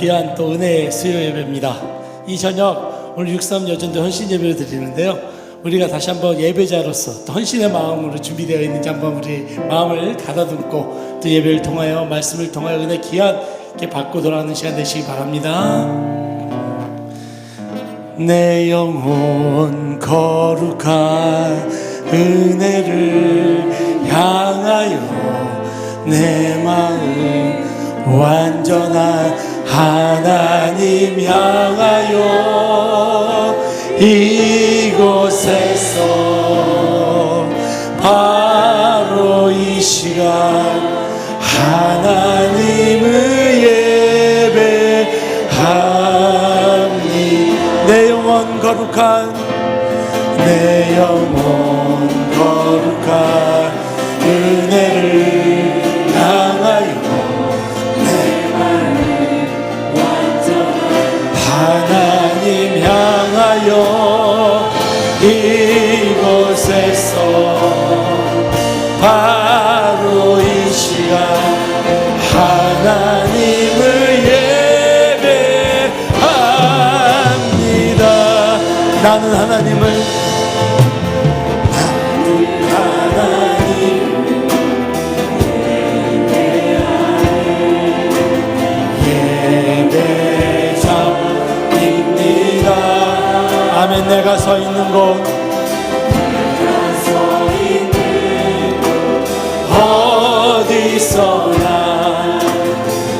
귀한 또 은혜의 수요 예배입니다. 이 저녁 오늘 6.3 여전도 헌신 예배를 드리는데요, 우리가 다시 한번 예배자로서 또 헌신의 마음으로 준비되어 있는지 한번 우리 마음을 가다듬고 또 예배를 통하여 말씀을 통하여 은혜 귀하게 받고 돌아가는 시간 되시기 바랍니다. 내 영혼 거룩한 은혜를 향하여 내 마음 완전한 하나님 향하여 이곳에서 바로 이 시간 하나님을 예배하니 내 영혼 거룩한 은혜를 향하여 하나님 향하여 이곳에서 바로 이 시간 하나님을 예배합니다. 나는 하나님을 아멘. 내가 서 있는 곳 어디서나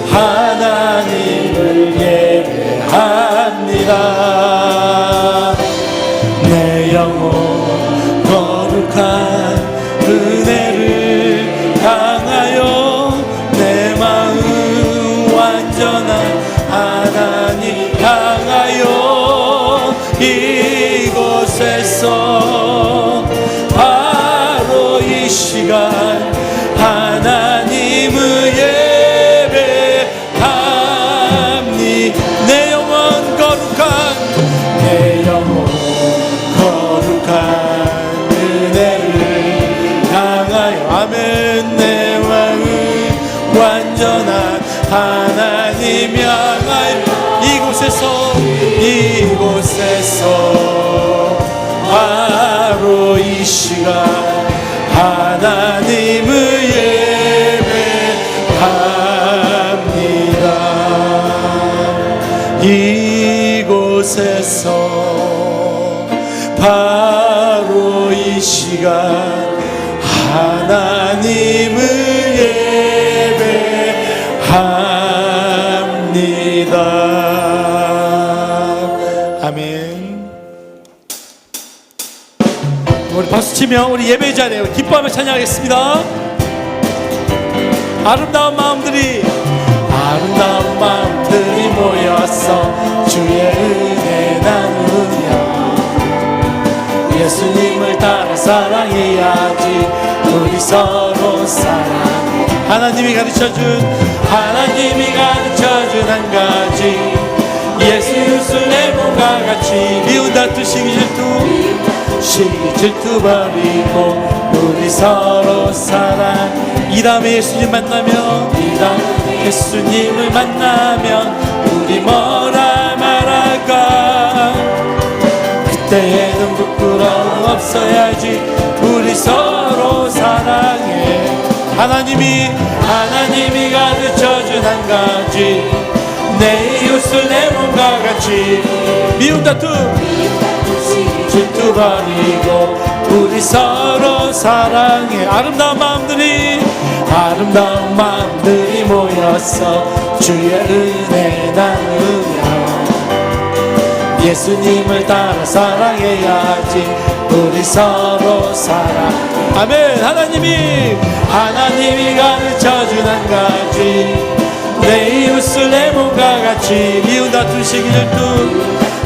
하나님을 예배합니다. 내 영혼 거룩한 은혜를 향하여 내 마음 완전한 하나님 향하여 이곳에서 바로 이 시간 하나님을 예배합니 내 영혼 거룩한 은혜를 향하여 아멘. 내 마음 완전한 하나님 향하여 이곳에서 바로 이 시간 하나님을 예배합니다. 이곳에서 바로 이 시간 하나님을 예배합니다. 아멘. 우리 박수치며 우리 예배 자리에 기뻐하며 찬양하겠습니다. 아름다운 마음들이 모여서 주의 은혜 나누며 예수님을 따라 사랑해야지. 우리 서로 사랑 하나님이 가르쳐준 한 가지 예수 예루살렘과 같이 미운 다투 시기 질투 버리고 우리 서로 사랑. 이 다음에 예수님을 만나면 우리 뭐라 말할까. 그때에는 부끄러움 없어야지. 우리 서로 사랑해. 하나님이 가르쳐준 한 가지 내 이웃을 내 몸과 같이 미운 다투 질투 버리고 우리 서로 사랑해. 아름다운 마음들이 모여서 주의 은혜 나누며 예수님을 따라 사랑해야지. 우리 서로 사랑 아멘. 하나님이 가르쳐준 한 가지 내 이웃을 내 몸과 같이 미운 다투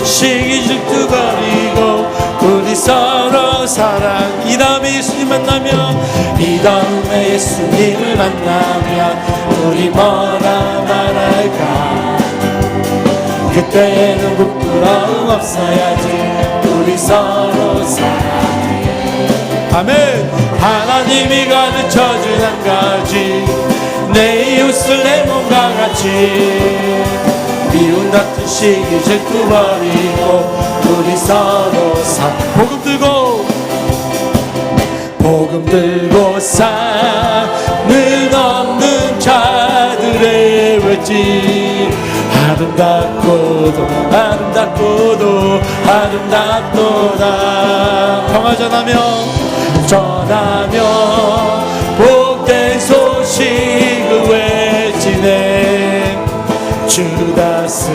시기 질투 버리고 우리 서로 사랑. 이 다음에 예수님을 만나면 우리 뭐라 말할까. 그때에는 부끄러움 없어야지. 우리 서로 사랑해. 아멘. 하나님이 가르쳐준 한 가지 내 이웃을 내 몸과 같이 같은 시기 질투 버리고 우리 서로 복음 들고 산을 넘는 자들의 외치 아름답도다 평화 전하며 복된 소식을 외치네 주다스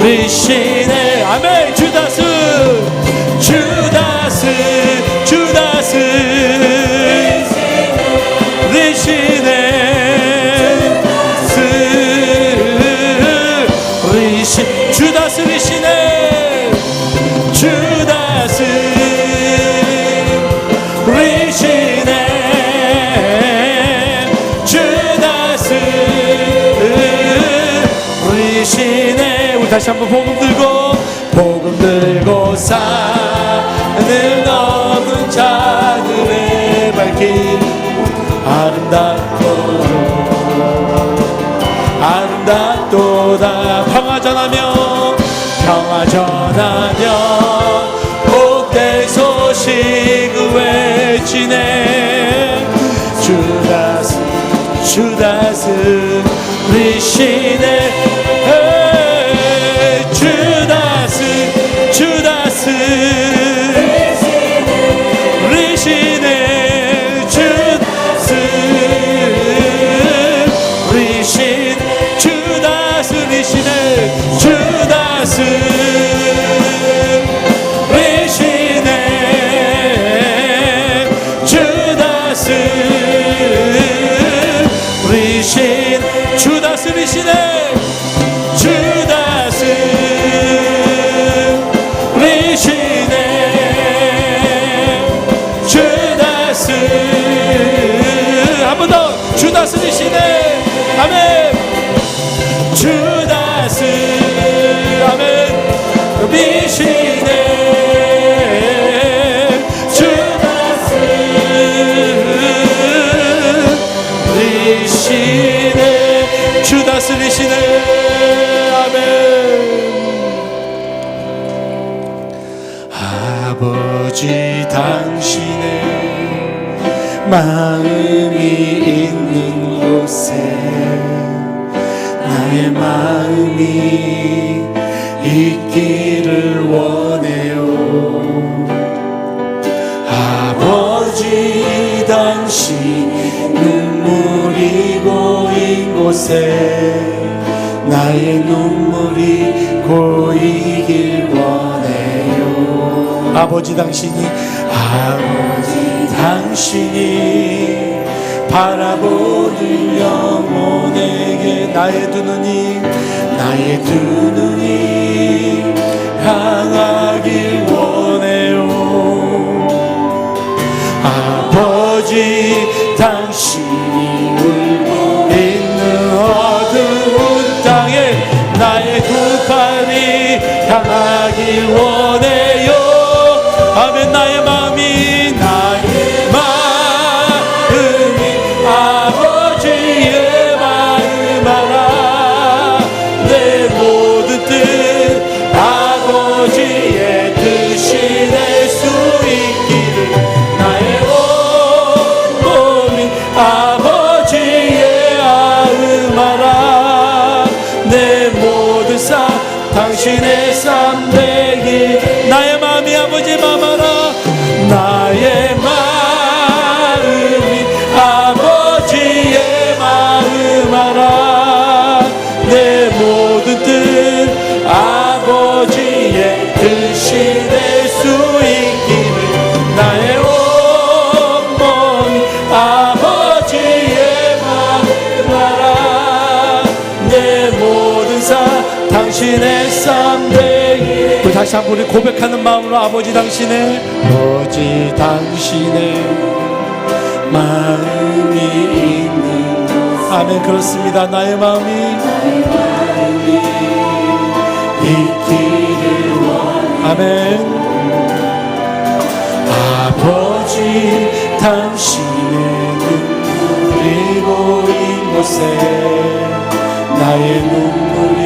리시네 아멘 주다스 리시네 주다스 리시네 주다스 리시네 주다스 리시네 우리 다시 한번 복음 들고 산을 넘은 자들의 발길 아름답도다 평화 전하며 복된 소식을 외치네 주다스 리시네 주다스 리시네 주다스 한 번 더 주다스 리시네 아멘 주다스 아멘 리시네 주다스 리시네 아멘 아버지 당신의 마음이 있는 곳에 나의 마음이 있기를 원해요 아버지 당신 눈물이 고인 곳에 나의 눈물이 고이길 원해요 아버지 당신이 바라보는 영혼에게 나의 두 눈이 향하길 원해요 아버지 당신이 울고 있는 어두운 땅에 나의 두 팔이 향하길 원해요 아멘 나의 마음이 아버지의 마음 알아 내 모든 뜻 아버지의 뜻이 될 수 있기를 나의 온몸이 아버지의 마음 알아 내 모든 삶 당신의 삶 되길 나의 마음이 아버지의 마음 알아 나의 마음이 아버지의 마음 알아 내 모든 뜻 아버지의 뜻이 될 수 있기를 나의 온몸이 아버지의 마음 알아 내 모든 삶 당신의 삶 되기를 우리 다시 한번 우리 고백하는 마음으로 아버지 당신의 마음이 있는 아멘 그렇습니다 나의 마음이 있기를 원해 아멘 아버지 당신의 눈물이 고인 곳에 나의 눈물이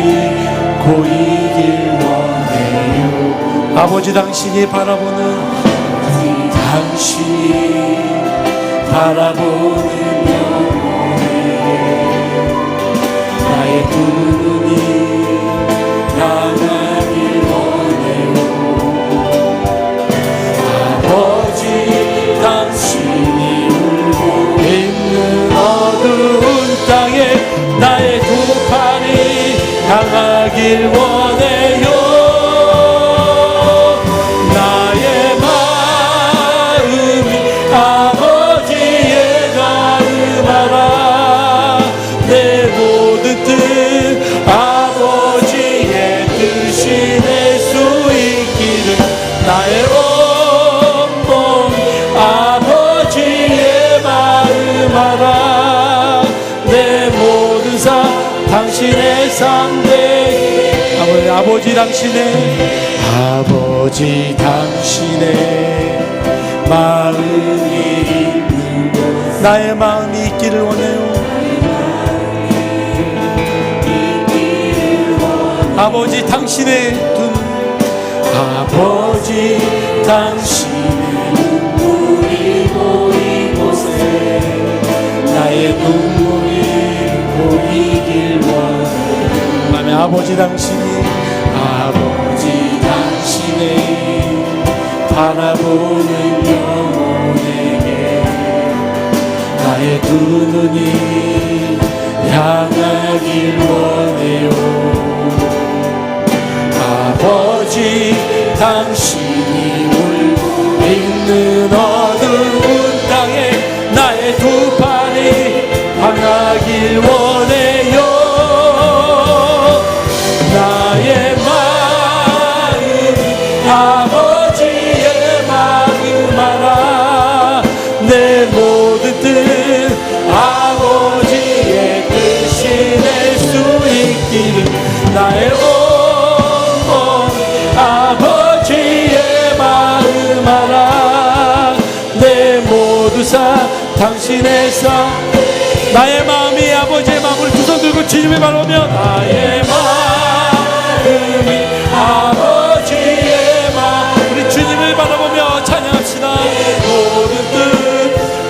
고이길 원해요. 아버지 당신이 바라보는 당신이 바라보는 영혼에게 나의 두 눈이 향하길 원해요. 아버지 당신이 울고 있는 어두운 땅에 나의 두 팔이 향하길 원해요. 나의 마음이 아버지의 마음 알아. 내 모든 뜻 아버지의 뜻이 될 수 있기를. 나의 온몸 아버지의 마음 알아. 내 모든 삶 당신의 상대. 아버지 당신의 아버지 당신의 마음이 있는 곳 나의 마음이 있기를 원해요. 아버지 당신의 눈 아버지 당신의 눈물이 보인 곳에 나의 눈물이 보이길 원해요. 그다음에 아버지 당신이 아버지 당신의 바라보는 영혼에게 나의 두 눈이 향하길 원해요. 아버지 당신이 울고 있는 어두운 땅에 나의 두 팔이 향하길 원해요. 나의 마음 아버지의 마음 알아. 내 모든 뜻 아버지의 뜻이 될 수 있기를. 나의 온몸 아버지의 마음 알아. 내 모든 삶 당신의 삶. 나의 마음이 아버지의 마음을 두 손 들고 주님을 바라보며 나의 마음이 아버지의 마음. 우리 주님을 바라보며 찬양합시다. 모든 뜻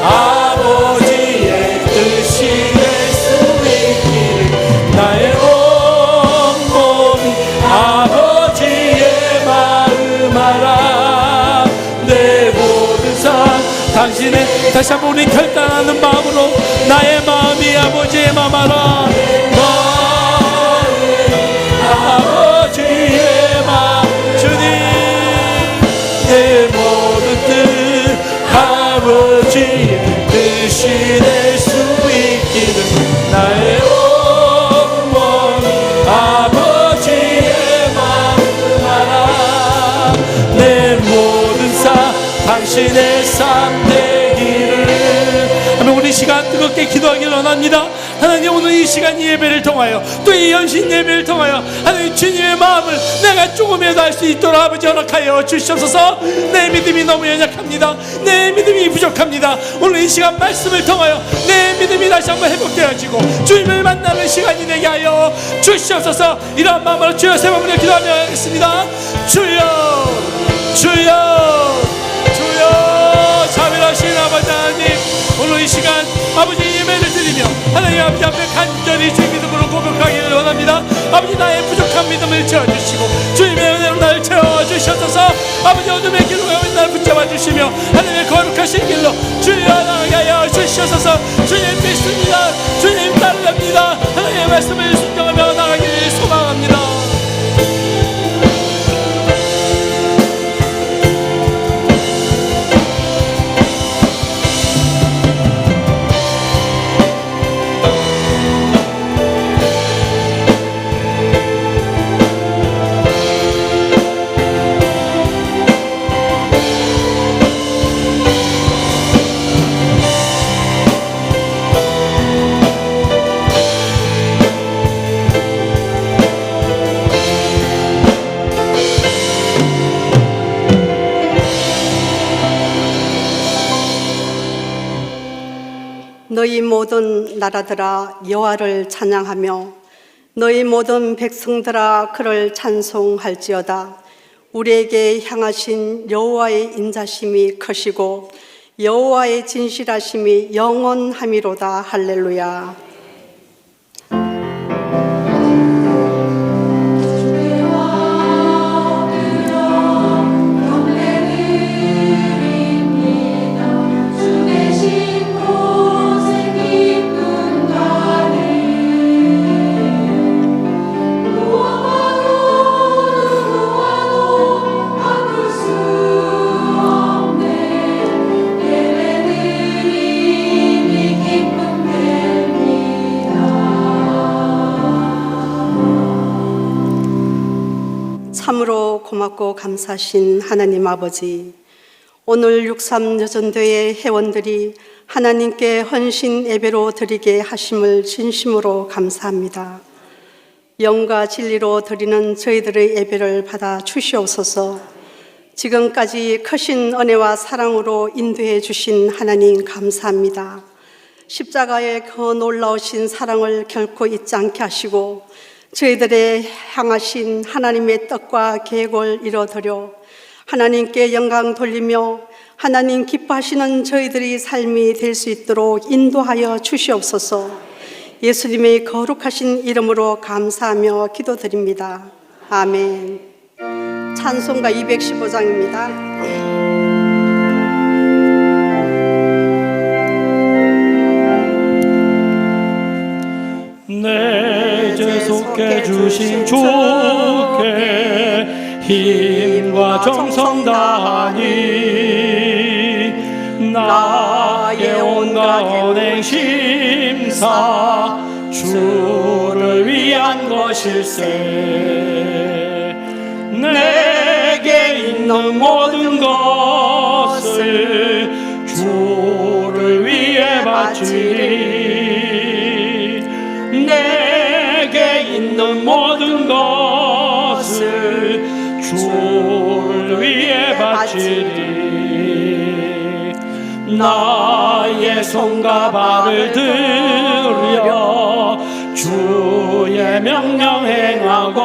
아버지의 뜻이 될 수 있기를. 나의 온몸이 아버지의 마음 알아. 내 모든 삶 당신의. 다시 한번 우리 결단하는 마음으로 나의 마음이 아버지의 마음 알아. 아버지의 마음 주님. 내 모든 뜻 아버지의 뜻이 될 수 있기를. 나의 온몸 아버지의 마음 알아. 내 모든 삶 당신의 삶 되기를. 우리 시간 뜨겁게 기도하기를 원합니다. 하나님, 오늘 이 시간 이 예배를 통하여 또 이 연신 예배를 통하여 하나님 주님의 마음을 내가 조금이라도 알 수 있도록 아버지 허락하여 주시옵소서. 내 믿음이 너무 연약합니다. 내 믿음이 부족합니다. 오늘 이 시간 말씀을 통하여 내 믿음이 다시 한번 회복되어지고 주님을 만나는 시간이 되게 하여 주시옵소서. 이러한 마음으로 주여 세 번 부르며 기도하며 하겠습니다. 주여 주여 주여. 자비하신 아버지 하나님, 오늘 이 시간 아버지 예배를 드리며 하나님 아버지 앞에 간절히 주의 믿음으로 고백하기를 원합니다. 아버지, 나의 부족한 믿음을 채워주시고 주님의 은혜로 나를 채워주셔서 아버지 어둠의 길로 나를 붙잡아 주시며 하나님의 거룩하신 길로 주여 나가게 하여 주시옵소서. 주님 믿습니다. 주님 따르랍니다. 하나님의 말씀을 순종하며 나가기를 소망합니다. 너희 모든 나라들아 여호와를 찬양하며 너희 모든 백성들아 그를 찬송할지어다. 우리에게 향하신 여호와의 인자심이 크시고 여호와의 진실하심이 영원함이로다. 할렐루야. 참으로 고맙고 감사하신 하나님 아버지, 오늘 63 여전도회 회원들이 하나님께 헌신 예배로 드리게 하심을 진심으로 감사합니다. 영과 진리로 드리는 저희들의 예배를 받아 주시옵소서. 지금까지 크신 은혜와 사랑으로 인도해 주신 하나님 감사합니다. 십자가의 그 놀라우신 사랑을 결코 잊지 않게 하시고 저희들의 향하신 하나님의 뜻과 계획을 이뤄드려 하나님께 영광 돌리며 하나님 기뻐하시는 저희들의 삶이 될 수 있도록 인도하여 주시옵소서. 예수님의 거룩하신 이름으로 감사하며 기도드립니다. 아멘. 찬송가 215장입니다. 내 죄 속해 주신 주께 힘과 정성 다하니 나의 온갖 언행 심사 주를 위한 것일세. 내게 있는 모든 것을 주를 위해 바치리. 내게 있는 모든 것을 주를 위해 바치리. 나의 손과 발을 들여 주의 명령 행하고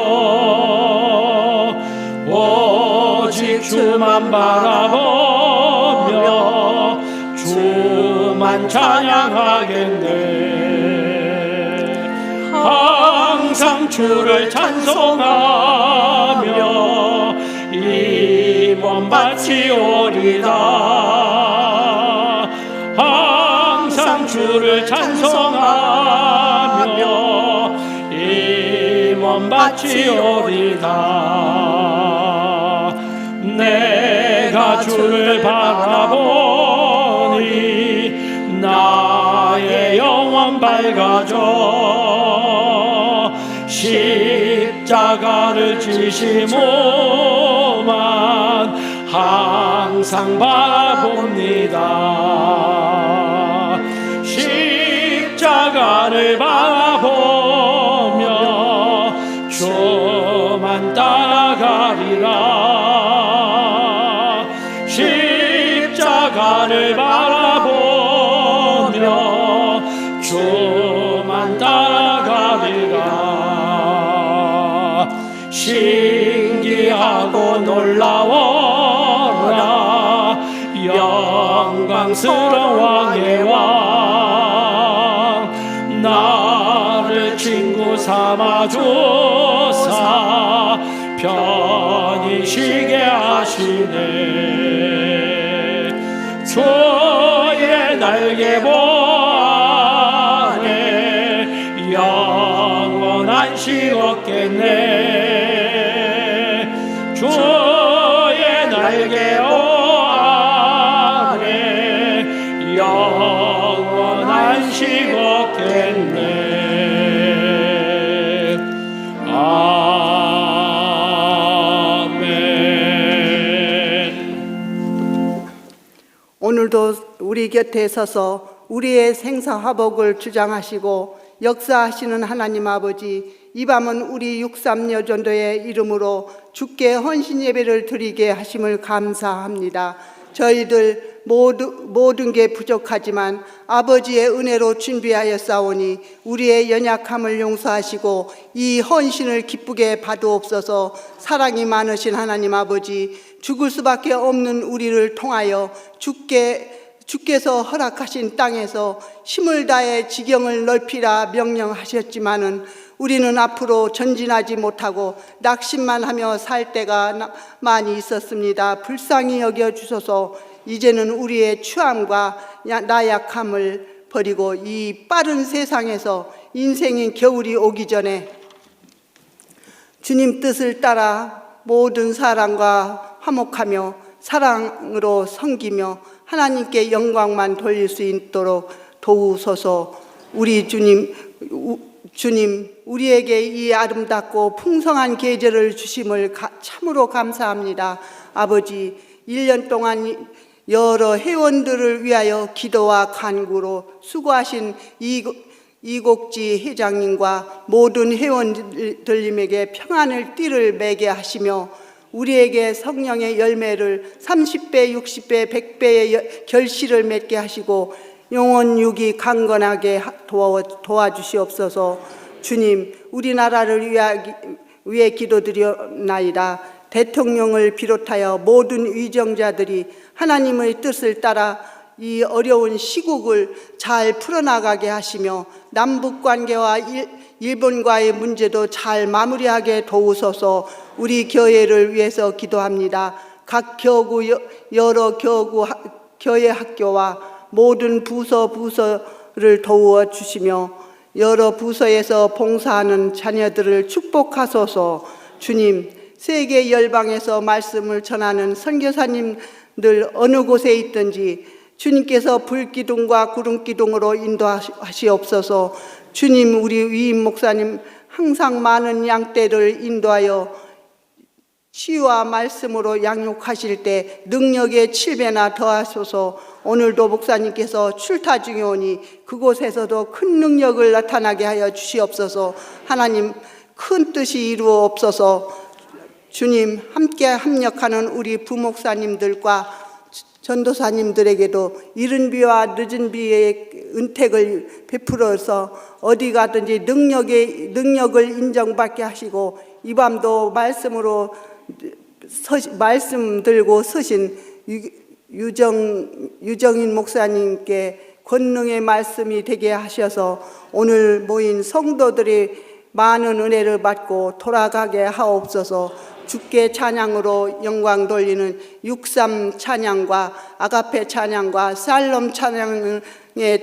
오직 주만 바라보며 주만 찬양하겠네. 항상 주를 찬송하며 이 몸 바치오리다. 항상 주를 찬송하며 이 몸 바치오리다. 내가 주를 바라보니 나의 영혼 밝아져. 십자가를 지시모만 항상 바라봅니다. 십자가를 바라보며 주만 따라가리라. 십자가를 바라보며 주만 따라가리라. 신기하고 놀라워라. 영광스러운 왕의 왕. 나를 친구 삼아주사 편히 쉬게 하시네. 주의 날개 보아내 영원한 시 없겠네. 주의 날개 아래 영원한 시 없겠네. 오늘도 우리 곁에 서서 우리의 생사화복을 주장하시고 역사하시는 하나님 아버지, 이 밤은 우리 63 여전도의 이름으로 주께 헌신 예배를 드리게 하심을 감사합니다. 저희들 모든 게 부족하지만 아버지의 은혜로 준비하였사오니 우리의 연약함을 용서하시고 이 헌신을 기쁘게 받으옵소서. 사랑이 많으신 하나님 아버지, 죽을 수밖에 없는 우리를 통하여 주께서 허락하신 땅에서 힘을 다해 지경을 넓히라 명령하셨지만은 우리는 앞으로 전진하지 못하고 낙심만 하며 살 때가 많이 있었습니다. 불쌍히 여겨주소서. 이제는 우리의 추함과 나약함을 버리고 이 빠른 세상에서 인생인 겨울이 오기 전에 주님 뜻을 따라 모든 사람과 화목하며 사랑으로 섬기며 하나님께 영광만 돌릴 수 있도록 도우소서. 우리 주님, 우리에게 이 아름답고 풍성한 계절을 주심을 참으로 감사합니다. 아버지, 1년 동안 여러 회원들을 위하여 기도와 간구로 수고하신 이곡지 회장님과 모든 회원들님에게 평안을 띠를 매게 하시며 우리에게 성령의 열매를 30배, 60배, 100배의 결실을 맺게 하시고 영원 육이 강건하게 도와주시옵소서. 주님, 우리나라를 위해 기도드리옵나이다. 대통령을 비롯하여 모든 위정자들이 하나님의 뜻을 따라 이 어려운 시국을 잘 풀어나가게 하시며 남북관계와 일본과의 문제도 잘 마무리하게 도우소서. 우리 교회를 위해서 기도합니다. 각 교구, 여러 교구, 교회 학교와 모든 부서를 도와 주시며 여러 부서에서 봉사하는 자녀들을 축복하소서. 주님, 세계 열방에서 말씀을 전하는 선교사님들 어느 곳에 있든지 주님께서 불기둥과 구름기둥으로 인도하시옵소서. 주님, 우리 위임 목사님 항상 많은 양떼를 인도하여 치유와 말씀으로 양육하실 때 능력의 7배나 더하소서. 오늘도 목사님께서 출타 중에 오니 그곳에서도 큰 능력을 나타나게 하여 주시옵소서. 하나님, 큰 뜻이 이루어옵소서. 주님, 함께 합력하는 우리 부목사님들과 전도사님들에게도 이른 비와 늦은 비의 은택을 베풀어서 어디 가든지 능력을 인정받게 하시고 이 밤도 말씀 들고 서신 유정인 목사님께 권능의 말씀이 되게 하셔서 오늘 모인 성도들이 많은 은혜를 받고 돌아가게 하옵소서. 주께 찬양으로 영광 돌리는 63 찬양과 아가페 찬양과 살롬 찬양의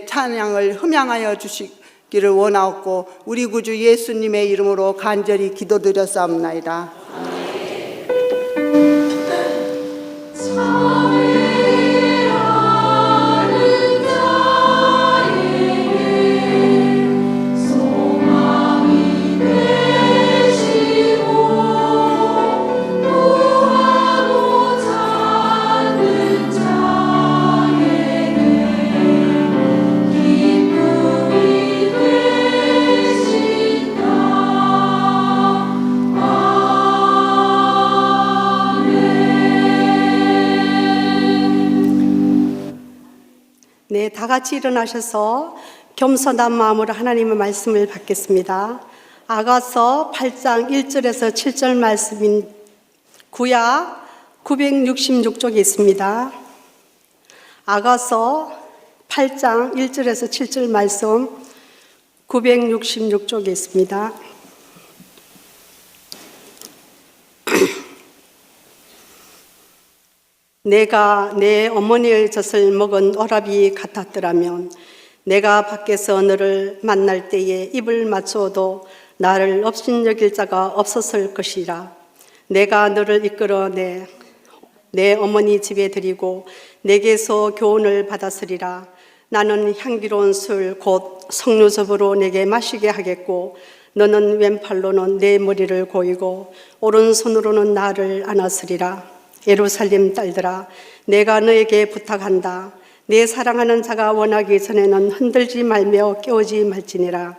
찬양을 흠양하여 주시기를 원하옵고 우리 구주 예수님의 이름으로 간절히 기도드렸사옵나이다. 네, 다 같이 일어나셔서 겸손한 마음으로 하나님의 말씀을 받겠습니다. 아가서 8장 1절에서 7절 말씀인 구약 966쪽에 있습니다. 아가서 8장 1절에서 7절 말씀 966쪽에 있습니다. 내가 내 어머니의 젖을 먹은 오라비 같았더라면 내가 밖에서 너를 만날 때에 입을 맞추어도 나를 업신여길 자가 없었을 것이라. 내가 너를 이끌어 내 어머니 집에 들이고 내게서 교훈을 받았으리라. 나는 향기로운 술 곧 석류즙으로 내게 마시게 하겠고 너는 왼팔로는 내 머리를 고이고 오른손으로는 나를 안았으리라. 예루살렘 딸들아, 내가 너에게 부탁한다. 내 사랑하는 자가 원하기 전에는 흔들지 말며 깨우지 말지니라.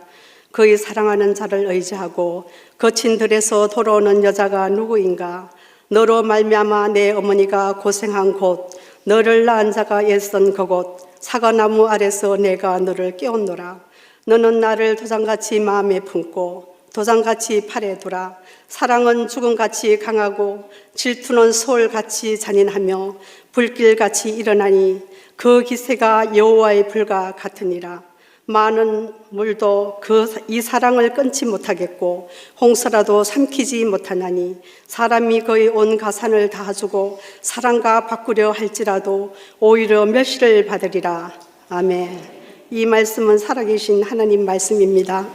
그의 사랑하는 자를 의지하고 거친 들에서 돌아오는 여자가 누구인가? 너로 말미암아 내 어머니가 고생한 곳 너를 낳은 자가 애쓴 그곳 사과나무 아래서 내가 너를 깨웠노라. 너는 나를 도장같이 마음에 품고 도장같이 팔에 두라. 사랑은 죽음같이 강하고 질투는 소울같이 잔인하며 불길같이 일어나니 그 기세가 여호와의 불과 같으니라. 많은 물도 이 사랑을 끊지 못하겠고 홍수라도 삼키지 못하나니 사람이 그의 온 가산을 다 주고 사랑과 바꾸려 할지라도 오히려 멸시를 받으리라. 아멘. 이 말씀은 살아계신 하나님 말씀입니다.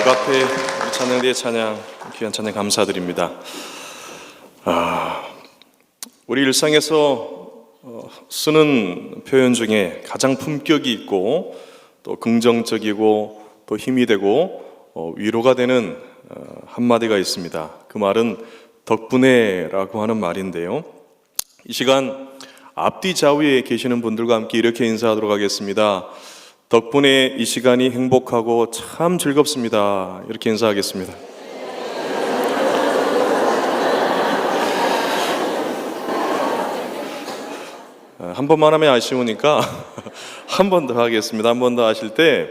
아가페 찬양대의 찬양, 귀한 찬양 감사드립니다. 우리 일상에서 쓰는 표현 중에 가장 품격이 있고 또 긍정적이고 또 힘이 되고 위로가 되는 한마디가 있습니다. 그 말은 덕분에라고 하는 말인데요. 이 시간 앞뒤 좌우에 계시는 분들과 함께 이렇게 인사하도록 하겠습니다. 덕분에 이 시간이 행복하고 참 즐겁습니다. 이렇게 인사하겠습니다. 한 번만 하면 아쉬우니까 한 번 더 하겠습니다. 한 번 더 하실 때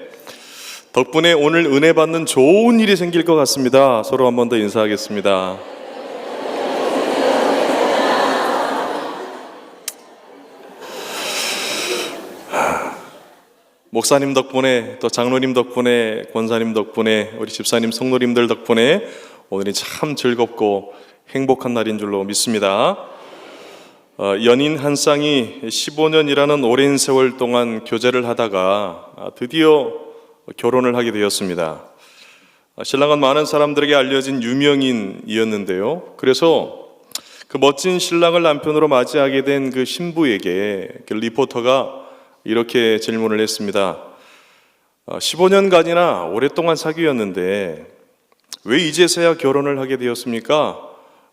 덕분에 오늘 은혜 받는 좋은 일이 생길 것 같습니다. 서로 한 번 더 인사하겠습니다. 목사님 덕분에, 또 장로님 덕분에, 권사님 덕분에, 우리 집사님, 성도님들 덕분에 오늘이 참 즐겁고 행복한 날인 줄로 믿습니다. 연인 한 쌍이 15년이라는 오랜 세월 동안 교제를 하다가 드디어 결혼을 하게 되었습니다. 신랑은 많은 사람들에게 알려진 유명인이었는데요. 그래서 그 멋진 신랑을 남편으로 맞이하게 된 그 신부에게 그 리포터가 이렇게 질문을 했습니다. 15년간이나 오랫동안 사귀었는데 왜 이제서야 결혼을 하게 되었습니까?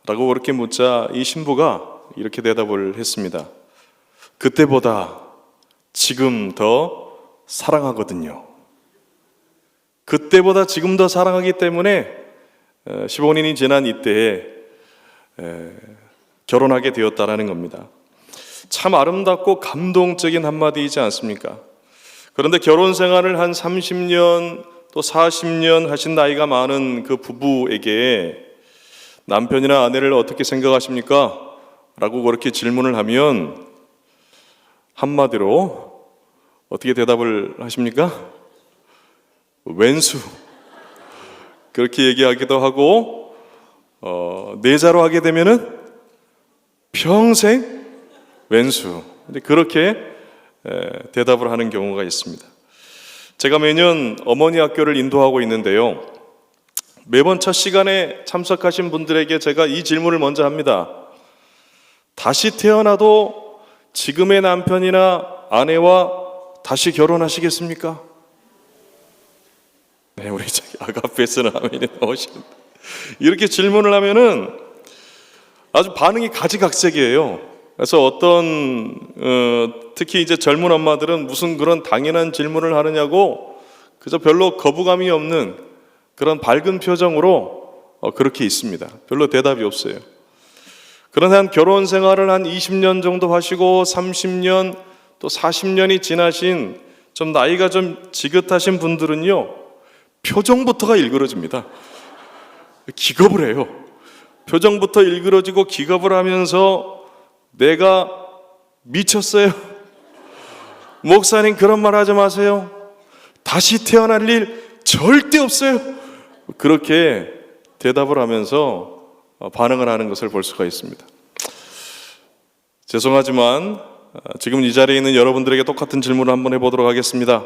라고 그렇게 묻자 이 신부가 이렇게 대답을 했습니다. 그때보다 지금 더 사랑하거든요. 그때보다 지금 더 사랑하기 때문에 15년이 지난 이때에 결혼하게 되었다라는 겁니다. 참 아름답고 감동적인 한마디이지 않습니까? 그런데 결혼 생활을 한 30년 또 40년 하신 나이가 많은 그 부부에게 남편이나 아내를 어떻게 생각하십니까? 라고 그렇게 질문을 하면 한마디로 어떻게 대답을 하십니까? 왼수. 그렇게 얘기하기도 하고 내자로 하게 되면은 평생 왼수. 근데 그렇게 대답을 하는 경우가 있습니다. 제가 매년 어머니 학교를 인도하고 있는데요. 매번 첫 시간에 참석하신 분들에게 제가 이 질문을 먼저 합니다. 다시 태어나도 지금의 남편이나 아내와 다시 결혼하시겠습니까? 네, 우리 아가페스는 아멘이 나오시는데 이렇게 질문을 하면은 아주 반응이 가지각색이에요. 그래서 특히 이제 젊은 엄마들은 무슨 그런 당연한 질문을 하느냐고 그저 별로 거부감이 없는 그런 밝은 표정으로 그렇게 있습니다. 별로 대답이 없어요. 그러나 한 결혼 생활을 한 20년 정도 하시고 30년 또 40년이 지나신 좀 나이가 좀 지긋하신 분들은요, 표정부터가 일그러집니다. 기겁을 해요. 표정부터 일그러지고 기겁을 하면서 내가 미쳤어요. 목사님 그런 말 하지 마세요. 다시 태어날 일 절대 없어요. 그렇게 대답을 하면서 반응을 하는 것을 볼 수가 있습니다. 죄송하지만 지금 이 자리에 있는 여러분들에게 똑같은 질문을 한번 해보도록 하겠습니다.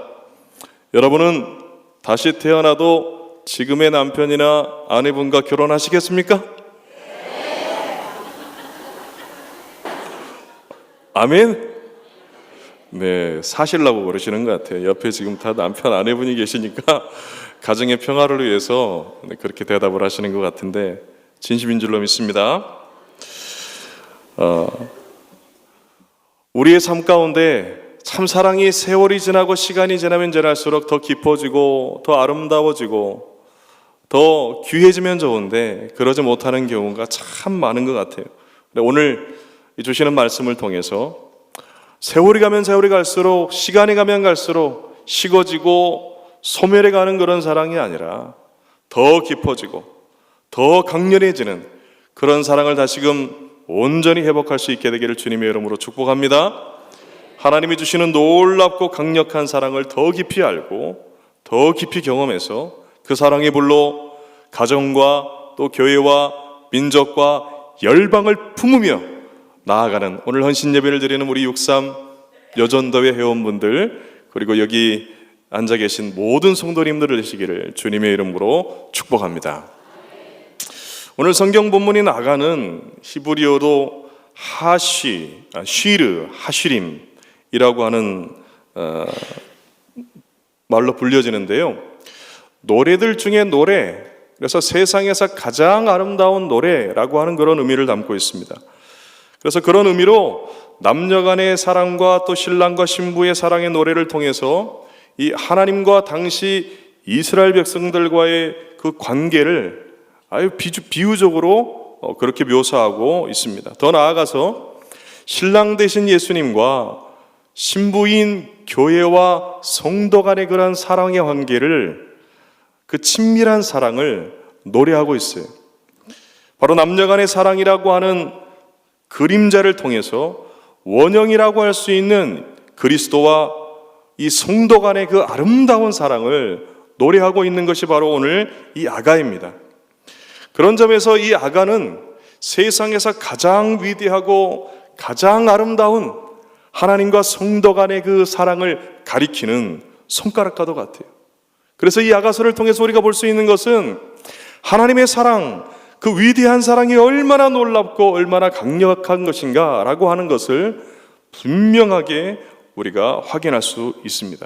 여러분은 다시 태어나도 지금의 남편이나 아내분과 결혼하시겠습니까? 아멘? 네, 사실라고 그러시는 것 같아요. 옆에 지금 다 남편, 아내분이 계시니까 가정의 평화를 위해서 그렇게 대답을 하시는 것 같은데 진심인 줄로 믿습니다. 우리의 삶 가운데 참 사랑이 세월이 지나고 시간이 지나면 지날수록 더 깊어지고 더 아름다워지고 더 귀해지면 좋은데 그러지 못하는 경우가 참 많은 것 같아요. 오늘 주시는 말씀을 통해서 세월이 가면 세월이 갈수록 시간이 가면 갈수록 식어지고 소멸해 가는 그런 사랑이 아니라 더 깊어지고 더 강렬해지는 그런 사랑을 다시금 온전히 회복할 수 있게 되기를 주님의 이름으로 축복합니다. 하나님이 주시는 놀랍고 강력한 사랑을 더 깊이 알고 더 깊이 경험해서 그 사랑의 불로 가정과 또 교회와 민족과 열방을 품으며 나아가는 오늘 헌신 예배를 드리는 우리 63 여전도회 회원분들 그리고 여기 앉아 계신 모든 성도님들을 되시기를 주님의 이름으로 축복합니다. 오늘 성경 본문인 아가는 히브리어로 하쉬림이라고 하는 말로 불려지는데요. 노래들 중에 노래, 그래서 세상에서 가장 아름다운 노래라고 하는 그런 의미를 담고 있습니다. 그래서 그런 의미로 남녀 간의 사랑과 또 신랑과 신부의 사랑의 노래를 통해서 이 하나님과 당시 이스라엘 백성들과의 그 관계를 아주 비유적으로 그렇게 묘사하고 있습니다. 더 나아가서 신랑 되신 예수님과 신부인 교회와 성도 간의 그런 사랑의 관계를 그 친밀한 사랑을 노래하고 있어요. 바로 남녀 간의 사랑이라고 하는 그림자를 통해서 원형이라고 할 수 있는 그리스도와 이 성도 간의 그 아름다운 사랑을 노래하고 있는 것이 바로 오늘 이 아가입니다. 그런 점에서 이 아가는 세상에서 가장 위대하고 가장 아름다운 하나님과 성도 간의 그 사랑을 가리키는 손가락과도 같아요. 그래서 이 야가서를 통해서 우리가 볼 수 있는 것은 하나님의 사랑, 그 위대한 사랑이 얼마나 놀랍고 얼마나 강력한 것인가 라고 하는 것을 분명하게 우리가 확인할 수 있습니다.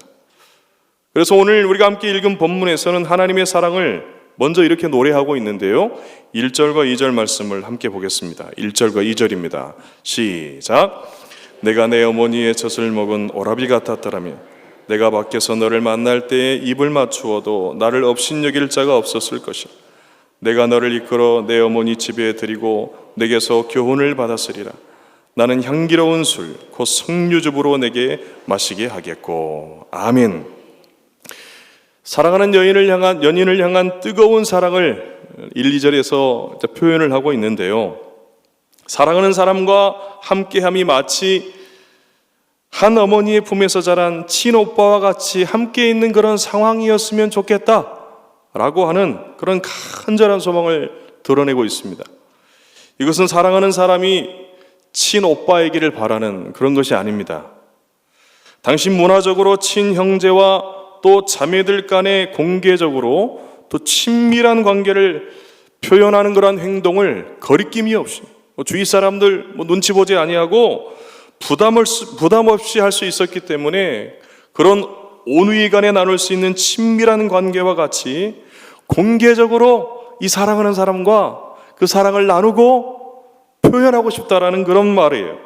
그래서 오늘 우리가 함께 읽은 본문에서는 하나님의 사랑을 먼저 이렇게 노래하고 있는데요, 1절과 2절 말씀을 함께 보겠습니다. 1절과 2절입니다. 시작. 내가 내 어머니의 젖을 먹은 오라비 같았더라며 내가 밖에서 너를 만날 때에 입을 맞추어도 나를 업신여길 자가 없었을 것이라. 내가 너를 이끌어 내 어머니 집에 드리고 내게서 교훈을 받았으리라. 나는 향기로운 술 곧 석류즙으로 내게 마시게 하겠고. 아멘. 사랑하는 연인을 향한 뜨거운 사랑을 1, 2절에서 표현을 하고 있는데요, 사랑하는 사람과 함께함이 마치 한 어머니의 품에서 자란 친오빠와 같이 함께 있는 그런 상황이었으면 좋겠다라고 하는 그런 간절한 소망을 드러내고 있습니다. 이것은 사랑하는 사람이 친오빠이기를 바라는 그런 것이 아닙니다. 당시 문화적으로 친형제와 또 자매들 간에 공개적으로 또 친밀한 관계를 표현하는 그런 행동을 거리낌이 없이 주위 사람들 눈치 보지 아니하고 부담 없이 할 수 있었기 때문에 그런 온누이 간에 나눌 수 있는 친밀한 관계와 같이 공개적으로 이 사랑하는 사람과 그 사랑을 나누고 표현하고 싶다라는 그런 말이에요.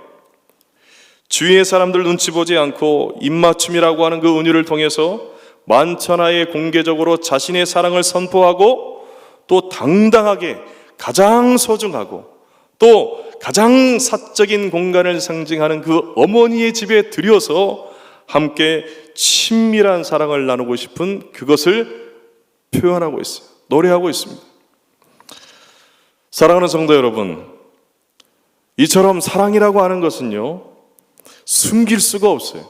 주위의 사람들 눈치 보지 않고 입맞춤이라고 하는 그 은유를 통해서 만천하에 공개적으로 자신의 사랑을 선포하고 또 당당하게 가장 소중하고 또 가장 사적인 공간을 상징하는 그 어머니의 집에 들여서 함께 친밀한 사랑을 나누고 싶은 그것을 표현하고 있어요. 노래하고 있습니다. 사랑하는 성도 여러분, 이처럼 사랑이라고 하는 것은요, 숨길 수가 없어요.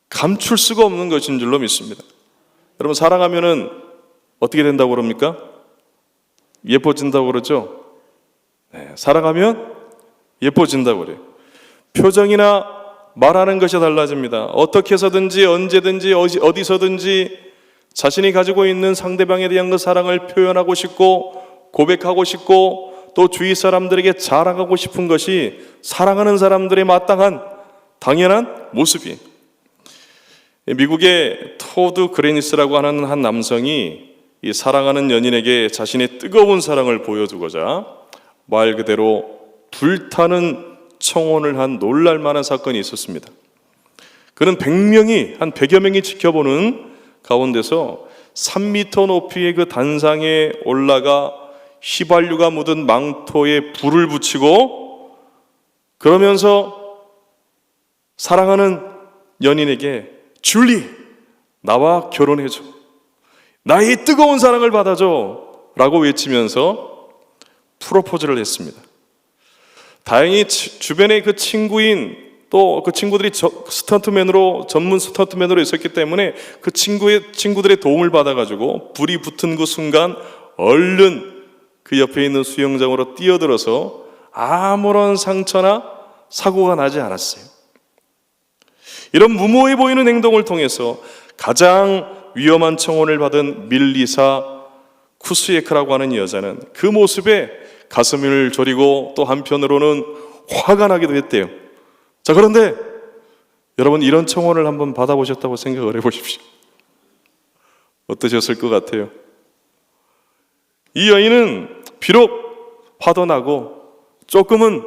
감출 수가 없는 것인 줄로 믿습니다. 여러분, 사랑하면은 어떻게 된다고 그럽니까? 예뻐진다고 그러죠? 네, 사랑하면 예뻐진다고 그래요. 표정이나 말하는 것이 달라집니다. 어떻게 해서든지 언제든지 어디서든지 자신이 가지고 있는 상대방에 대한 그 사랑을 표현하고 싶고 고백하고 싶고 또 주위 사람들에게 자랑하고 싶은 것이 사랑하는 사람들의 마땅한 당연한 모습이에요. 미국의 토드 그레니스라고 하는 한 남성이 이 사랑하는 연인에게 자신의 뜨거운 사랑을 보여주고자 말 그대로 불타는 청혼을 한 놀랄만한 사건이 있었습니다. 그는 100여 명이 지켜보는 가운데서 3m 높이의 그 단상에 올라가 휘발유가 묻은 망토에 불을 붙이고 그러면서 사랑하는 연인에게 줄리, 나와 결혼해줘. 나의 뜨거운 사랑을 받아줘. 라고 외치면서 프로포즈를 했습니다. 다행히 주변에 그 친구인 또 그 친구들이 전문 스턴트맨으로 있었기 때문에 그 친구들의 도움을 받아가지고 불이 붙은 그 순간 얼른 그 옆에 있는 수영장으로 뛰어들어서 아무런 상처나 사고가 나지 않았어요. 이런 무모해 보이는 행동을 통해서 가장 위험한 청혼을 받은 밀리사 쿠스예크라고 하는 여자는 그 모습에 가슴을 졸이고 또 한편으로는 화가 나기도 했대요. 자, 그런데 여러분, 이런 청혼을 한번 받아보셨다고 생각을 해보십시오. 어떠셨을 것 같아요? 이 여인은 비록 화도 나고 조금은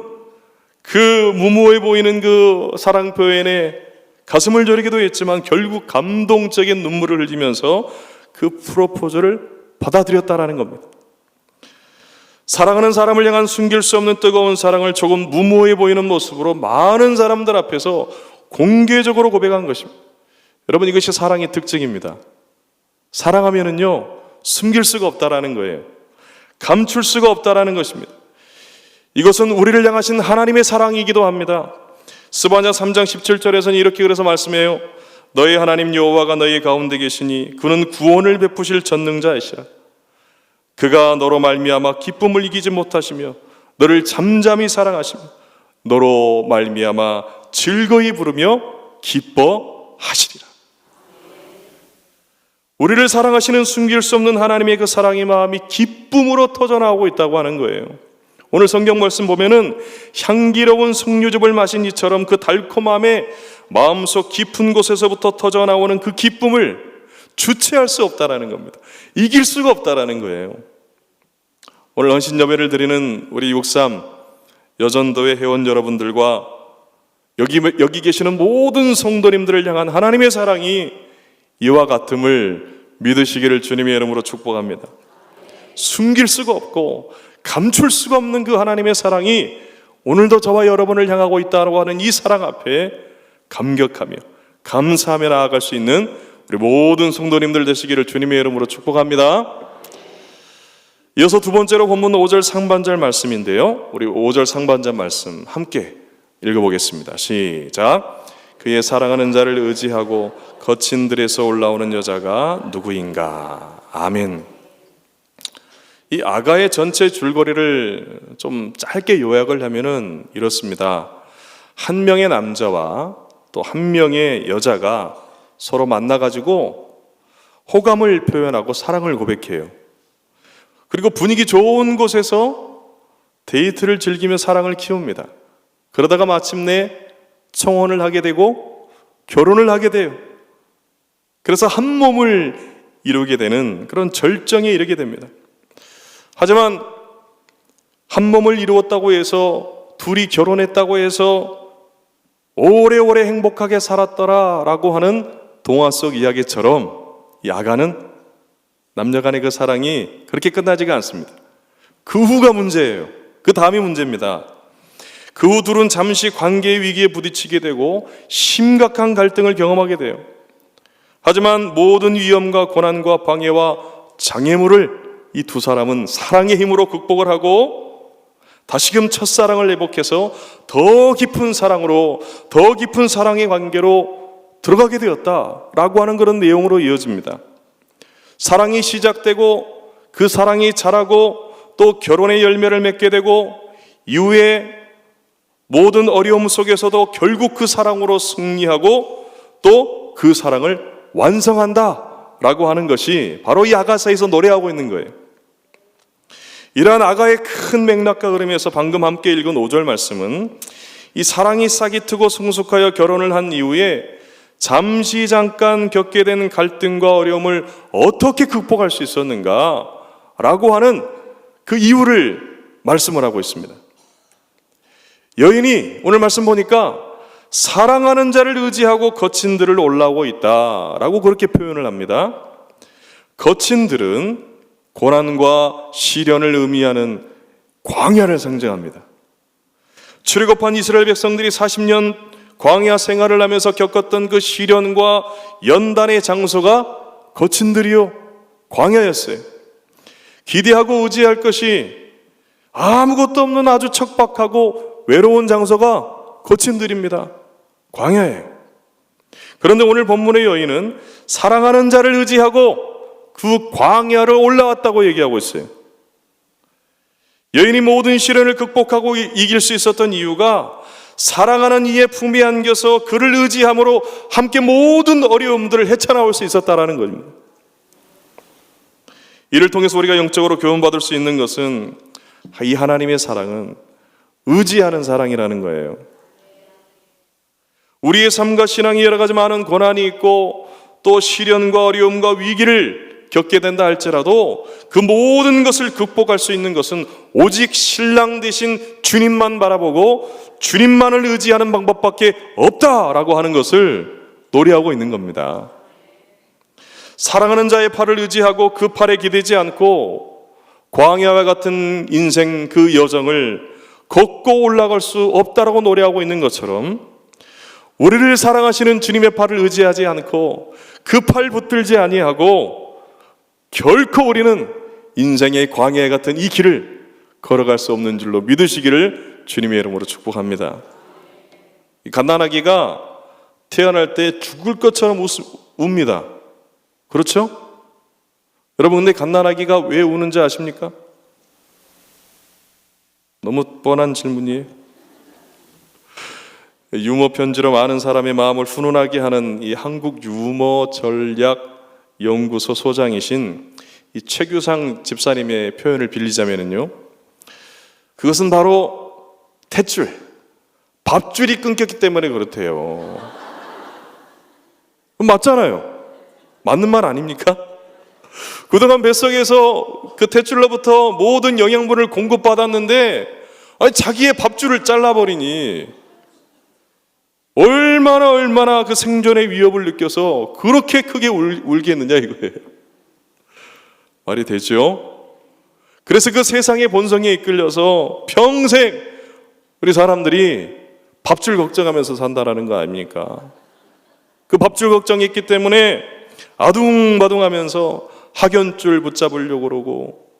그 무모해 보이는 그 사랑 표현에 가슴을 저리기도 했지만 결국 감동적인 눈물을 흘리면서 그 프로포즈를 받아들였다라는 겁니다. 사랑하는 사람을 향한 숨길 수 없는 뜨거운 사랑을 조금 무모해 보이는 모습으로 많은 사람들 앞에서 공개적으로 고백한 것입니다. 여러분, 이것이 사랑의 특징입니다. 사랑하면은요, 숨길 수가 없다라는 거예요. 감출 수가 없다라는 것입니다. 이것은 우리를 향하신 하나님의 사랑이기도 합니다. 스바냐 3장 17절에서는 이렇게 그래서 말씀해요. 너희 하나님 여호와가 너희 가운데 계시니 그는 구원을 베푸실 전능자이시라. 그가 너로 말미암아 기쁨을 이기지 못하시며 너를 잠잠히 사랑하시며 너로 말미암아 즐거이 부르며 기뻐하시리라. 우리를 사랑하시는 숨길 수 없는 하나님의 그 사랑의 마음이 기쁨으로 터져나오고 있다고 하는 거예요. 오늘 성경 말씀 보면은 향기로운 석류즙을 마신 이처럼 그 달콤함에 마음속 깊은 곳에서부터 터져나오는 그 기쁨을 주체할 수 없다라는 겁니다. 이길 수가 없다라는 거예요. 오늘 헌신 예배를 드리는 우리 63 여전도회 회원 여러분들과 여기 계시는 모든 성도님들을 향한 하나님의 사랑이 이와 같음을 믿으시기를 주님의 이름으로 축복합니다. 숨길 수가 없고 감출 수가 없는 그 하나님의 사랑이 오늘도 저와 여러분을 향하고 있다고 하는 이 사랑 앞에 감격하며 감사하며 나아갈 수 있는 우리 모든 성도님들 되시기를 주님의 이름으로 축복합니다. 이어서 두 번째로 본문 5절 상반절 말씀인데요, 우리 5절 상반절 말씀 함께 읽어보겠습니다. 시작. 그의 사랑하는 자를 의지하고 거친 들에서 올라오는 여자가 누구인가. 아멘. 이 아가의 전체 줄거리를 좀 짧게 요약을 하면은 이렇습니다. 한 명의 남자와 또 한 명의 여자가 서로 만나가지고 호감을 표현하고 사랑을 고백해요. 그리고 분위기 좋은 곳에서 데이트를 즐기며 사랑을 키웁니다. 그러다가 마침내 청혼을 하게 되고 결혼을 하게 돼요. 그래서 한 몸을 이루게 되는 그런 절정에 이르게 됩니다. 하지만 한 몸을 이루었다고 해서, 둘이 결혼했다고 해서 오래오래 행복하게 살았더라라고 하는 동화 속 이야기처럼 이 아가는 남녀 간의 그 사랑이 그렇게 끝나지가 않습니다. 그 후가 문제예요. 그 다음이 문제입니다. 그 후 둘은 잠시 관계의 위기에 부딪히게 되고 심각한 갈등을 경험하게 돼요. 하지만 모든 위험과 고난과 방해와 장애물을 이 두 사람은 사랑의 힘으로 극복을 하고 다시금 첫사랑을 회복해서 더 깊은 사랑으로, 더 깊은 사랑의 관계로 들어가게 되었다라고 하는 그런 내용으로 이어집니다. 사랑이 시작되고 그 사랑이 자라고 또 결혼의 열매를 맺게 되고 이후에 모든 어려움 속에서도 결국 그 사랑으로 승리하고 또 그 사랑을 완성한다라고 하는 것이 바로 이 아가사에서 노래하고 있는 거예요. 이러한 아가의 큰 맥락과 흐름에서 방금 함께 읽은 5절 말씀은 이 사랑이 싹이 트고 성숙하여 결혼을 한 이후에 잠깐 겪게 된 갈등과 어려움을 어떻게 극복할 수 있었는가 라고 하는 그 이유를 말씀을 하고 있습니다. 여인이 오늘 말씀 보니까 사랑하는 자를 의지하고 거친 들을 올라오고 있다라고 그렇게 표현을 합니다. 거친 들은 고난과 시련을 의미하는 광야를 상징합니다. 출애굽한 이스라엘 백성들이 40년 광야 생활을 하면서 겪었던 그 시련과 연단의 장소가 거친 들이요, 광야였어요. 기대하고 의지할 것이 아무것도 없는 아주 척박하고 외로운 장소가 거친 들입니다. 광야예요. 그런데 오늘 본문의 여인은 사랑하는 자를 의지하고 그 광야를 올라왔다고 얘기하고 있어요. 여인이 모든 시련을 극복하고 이길 수 있었던 이유가 사랑하는 이의 품에 안겨서 그를 의지함으로 함께 모든 어려움들을 헤쳐나올 수 있었다라는 겁니다. 이를 통해서 우리가 영적으로 교훈받을 수 있는 것은 이 하나님의 사랑은 의지하는 사랑이라는 거예요. 우리의 삶과 신앙이 여러 가지 많은 고난이 있고 또 시련과 어려움과 위기를 겪게 된다 할지라도 그 모든 것을 극복할 수 있는 것은 오직 신랑 되신 주님만 바라보고 주님만을 의지하는 방법밖에 없다라고 하는 것을 노래하고 있는 겁니다. 사랑하는 자의 팔을 의지하고 그 팔에 기대지 않고 광야와 같은 인생 그 여정을 걷고 올라갈 수 없다라고 노래하고 있는 것처럼 우리를 사랑하시는 주님의 팔을 의지하지 않고 그 팔 붙들지 아니하고 결코 우리는 인생의 광야 같은 이 길을 걸어갈 수 없는 줄로 믿으시기를 주님의 이름으로 축복합니다. 이 갓난아기가 태어날 때 죽을 것처럼 웁니다. 그렇죠? 여러분, 근데 갓난아기가 왜 우는지 아십니까? 너무 뻔한 질문이에요. 유머 편지로 많은 사람의 마음을 훈훈하게 하는 이 한국 유머 전략 연구소 소장이신 이 최규상 집사님의 표현을 빌리자면요, 그것은 바로 탯줄, 밥줄이 끊겼기 때문에 그렇대요. 맞잖아요. 맞는 말 아닙니까? 그동안 뱃속에서 그 탯줄로부터 모든 영양분을 공급받았는데 자기의 밥줄을 잘라버리니 얼마나 그 생존의 위협을 느껴서 그렇게 크게 울겠느냐 이거예요. 말이 되죠? 그래서 그 세상의 본성에 이끌려서 평생 우리 사람들이 밥줄 걱정하면서 산다라는 거 아닙니까? 그 밥줄 걱정이 있기 때문에 아둥바둥하면서 학연줄 붙잡으려고 그러고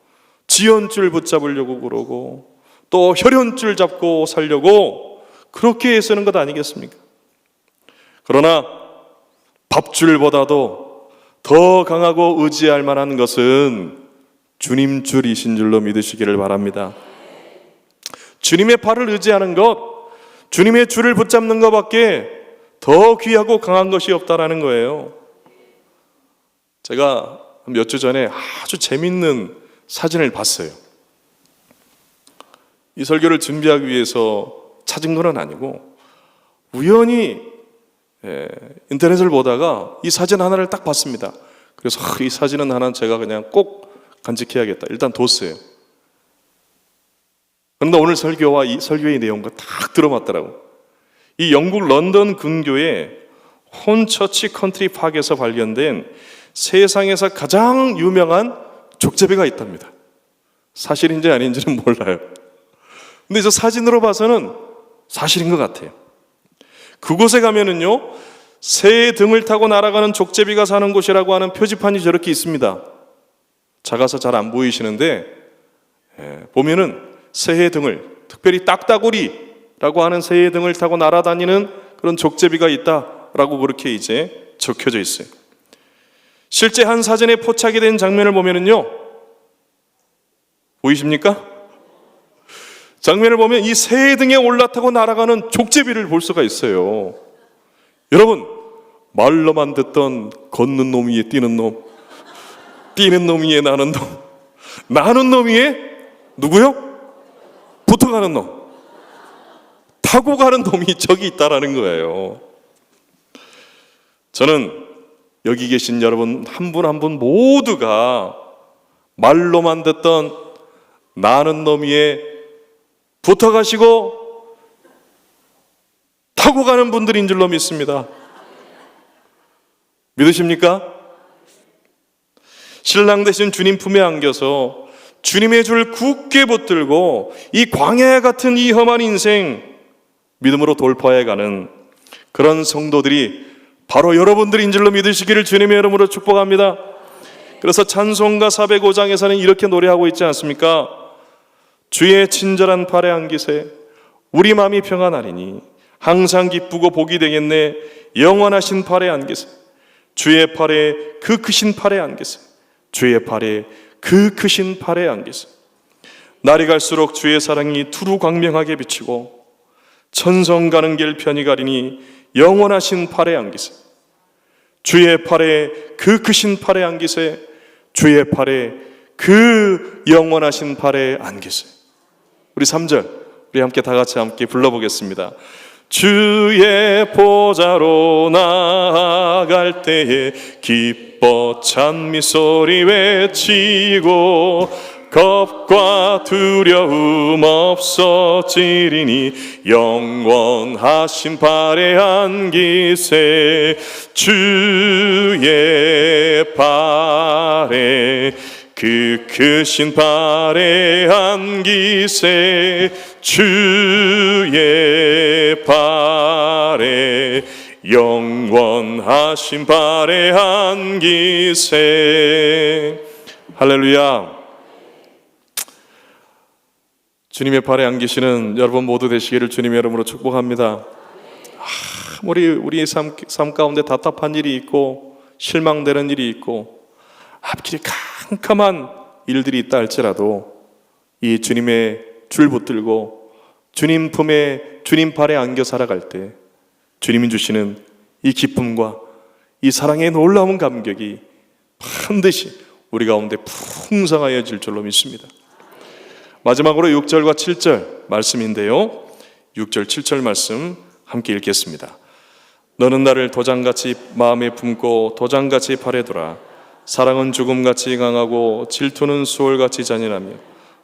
지연줄 붙잡으려고 그러고 또 혈연줄 잡고 살려고 그렇게 애쓰는 것 아니겠습니까? 그러나 밥줄보다도 더 강하고 의지할 만한 것은 주님 줄이신 줄로 믿으시기를 바랍니다. 주님의 팔을 의지하는 것, 주님의 줄을 붙잡는 것밖에 더 귀하고 강한 것이 없다라는 거예요. 제가 몇 주 전에 아주 재밌는 사진을 봤어요. 이 설교를 준비하기 위해서 찾은 건 아니고 우연히 인터넷을 보다가 이 사진 하나를 딱 봤습니다. 그래서 이 사진은 하나 제가 그냥 꼭 간직해야겠다. 일단 뒀어요. 그런데 오늘 설교와 이 설교의 내용과 딱 들어맞더라고. 이 영국 런던 근교의 혼처치 컨트리 파크에서 발견된 세상에서 가장 유명한 족제비가 있답니다. 사실인지 아닌지는 몰라요. 근데 저 사진으로 봐서는 사실인 것 같아요. 그곳에 가면은요, 새의 등을 타고 날아가는 족제비가 사는 곳이라고 하는 표지판이 저렇게 있습니다. 작아서 잘 안 보이시는데 보면은 새의 등을, 특별히 딱따구리라고 하는 새의 등을 타고 날아다니는 그런 족제비가 있다라고 그렇게 이제 적혀져 있어요. 실제 한 사진에 포착이 된 장면을 보면은요, 보이십니까? 장면을 보면 이 새 등에 올라타고 날아가는 족제비를 볼 수가 있어요. 여러분, 말로만 듣던 걷는 놈 위에 뛰는 놈, 뛰는 놈 위에 나는 놈, 나는 놈 위에 누구요? 붙어가는 놈, 타고 가는 놈이 저기 있다라는 거예요. 저는 여기 계신 여러분 한 분 한 분 모두가 말로만 듣던 나는 놈 위에 붙어가시고 타고 가는 분들인 줄로 믿습니다. 믿으십니까? 신랑 되신 주님 품에 안겨서 주님의 줄 굳게 붙들고 이 광야 같은 이 험한 인생 믿음으로 돌파해가는 그런 성도들이 바로 여러분들인 줄로 믿으시기를 주님의 이름으로 축복합니다. 그래서 찬송가 405장에서는 이렇게 노래하고 있지 않습니까? 주의 친절한 팔에 안기세 우리 마음이 평안하리니 항상 기쁘고 복이 되겠네 영원하신 팔에 안기세 주의 팔에 그 크신 팔에 안기세 주의 팔에 그 크신 팔에 안기세 날이 갈수록 주의 사랑이 두루 광명하게 비치고 천성 가는 길 편히 가리니 영원하신 팔에 안기세 주의 팔에 그 크신 팔에 안기세 주의 팔에 그 영원하신 팔에 안기세. 우리 3절 우리 함께 다 같이 함께 불러보겠습니다. 주의 보좌로 나아갈 때에 기뻐 찬미 소리 외치고 겁과 두려움 없어지리니 영원하신 팔에 안기세 주의 팔에 그 크신 팔에 안기세 주의 팔에 영원하신 팔에 안기세. 할렐루야. 주님의 팔에 안기시는 여러분 모두 되시기를 주님의 이름으로 축복합니다. 우리 삶 가운데 답답한 일이 있고 실망되는 일이 있고 앞길에 캄캄한 일들이 있다 할지라도 이 주님의 줄 붙들고 주님 품에 주님 팔에 안겨 살아갈 때 주님이 주시는 이 기쁨과 이 사랑의 놀라운 감격이 반드시 우리 가운데 풍성하여질 줄로 믿습니다. 마지막으로 6절과 7절 말씀인데요, 6절 7절 말씀 함께 읽겠습니다. 너는 나를 도장같이 마음에 품고 도장같이 발에 두라. 사랑은 죽음같이 강하고 질투는 수월같이 잔인하며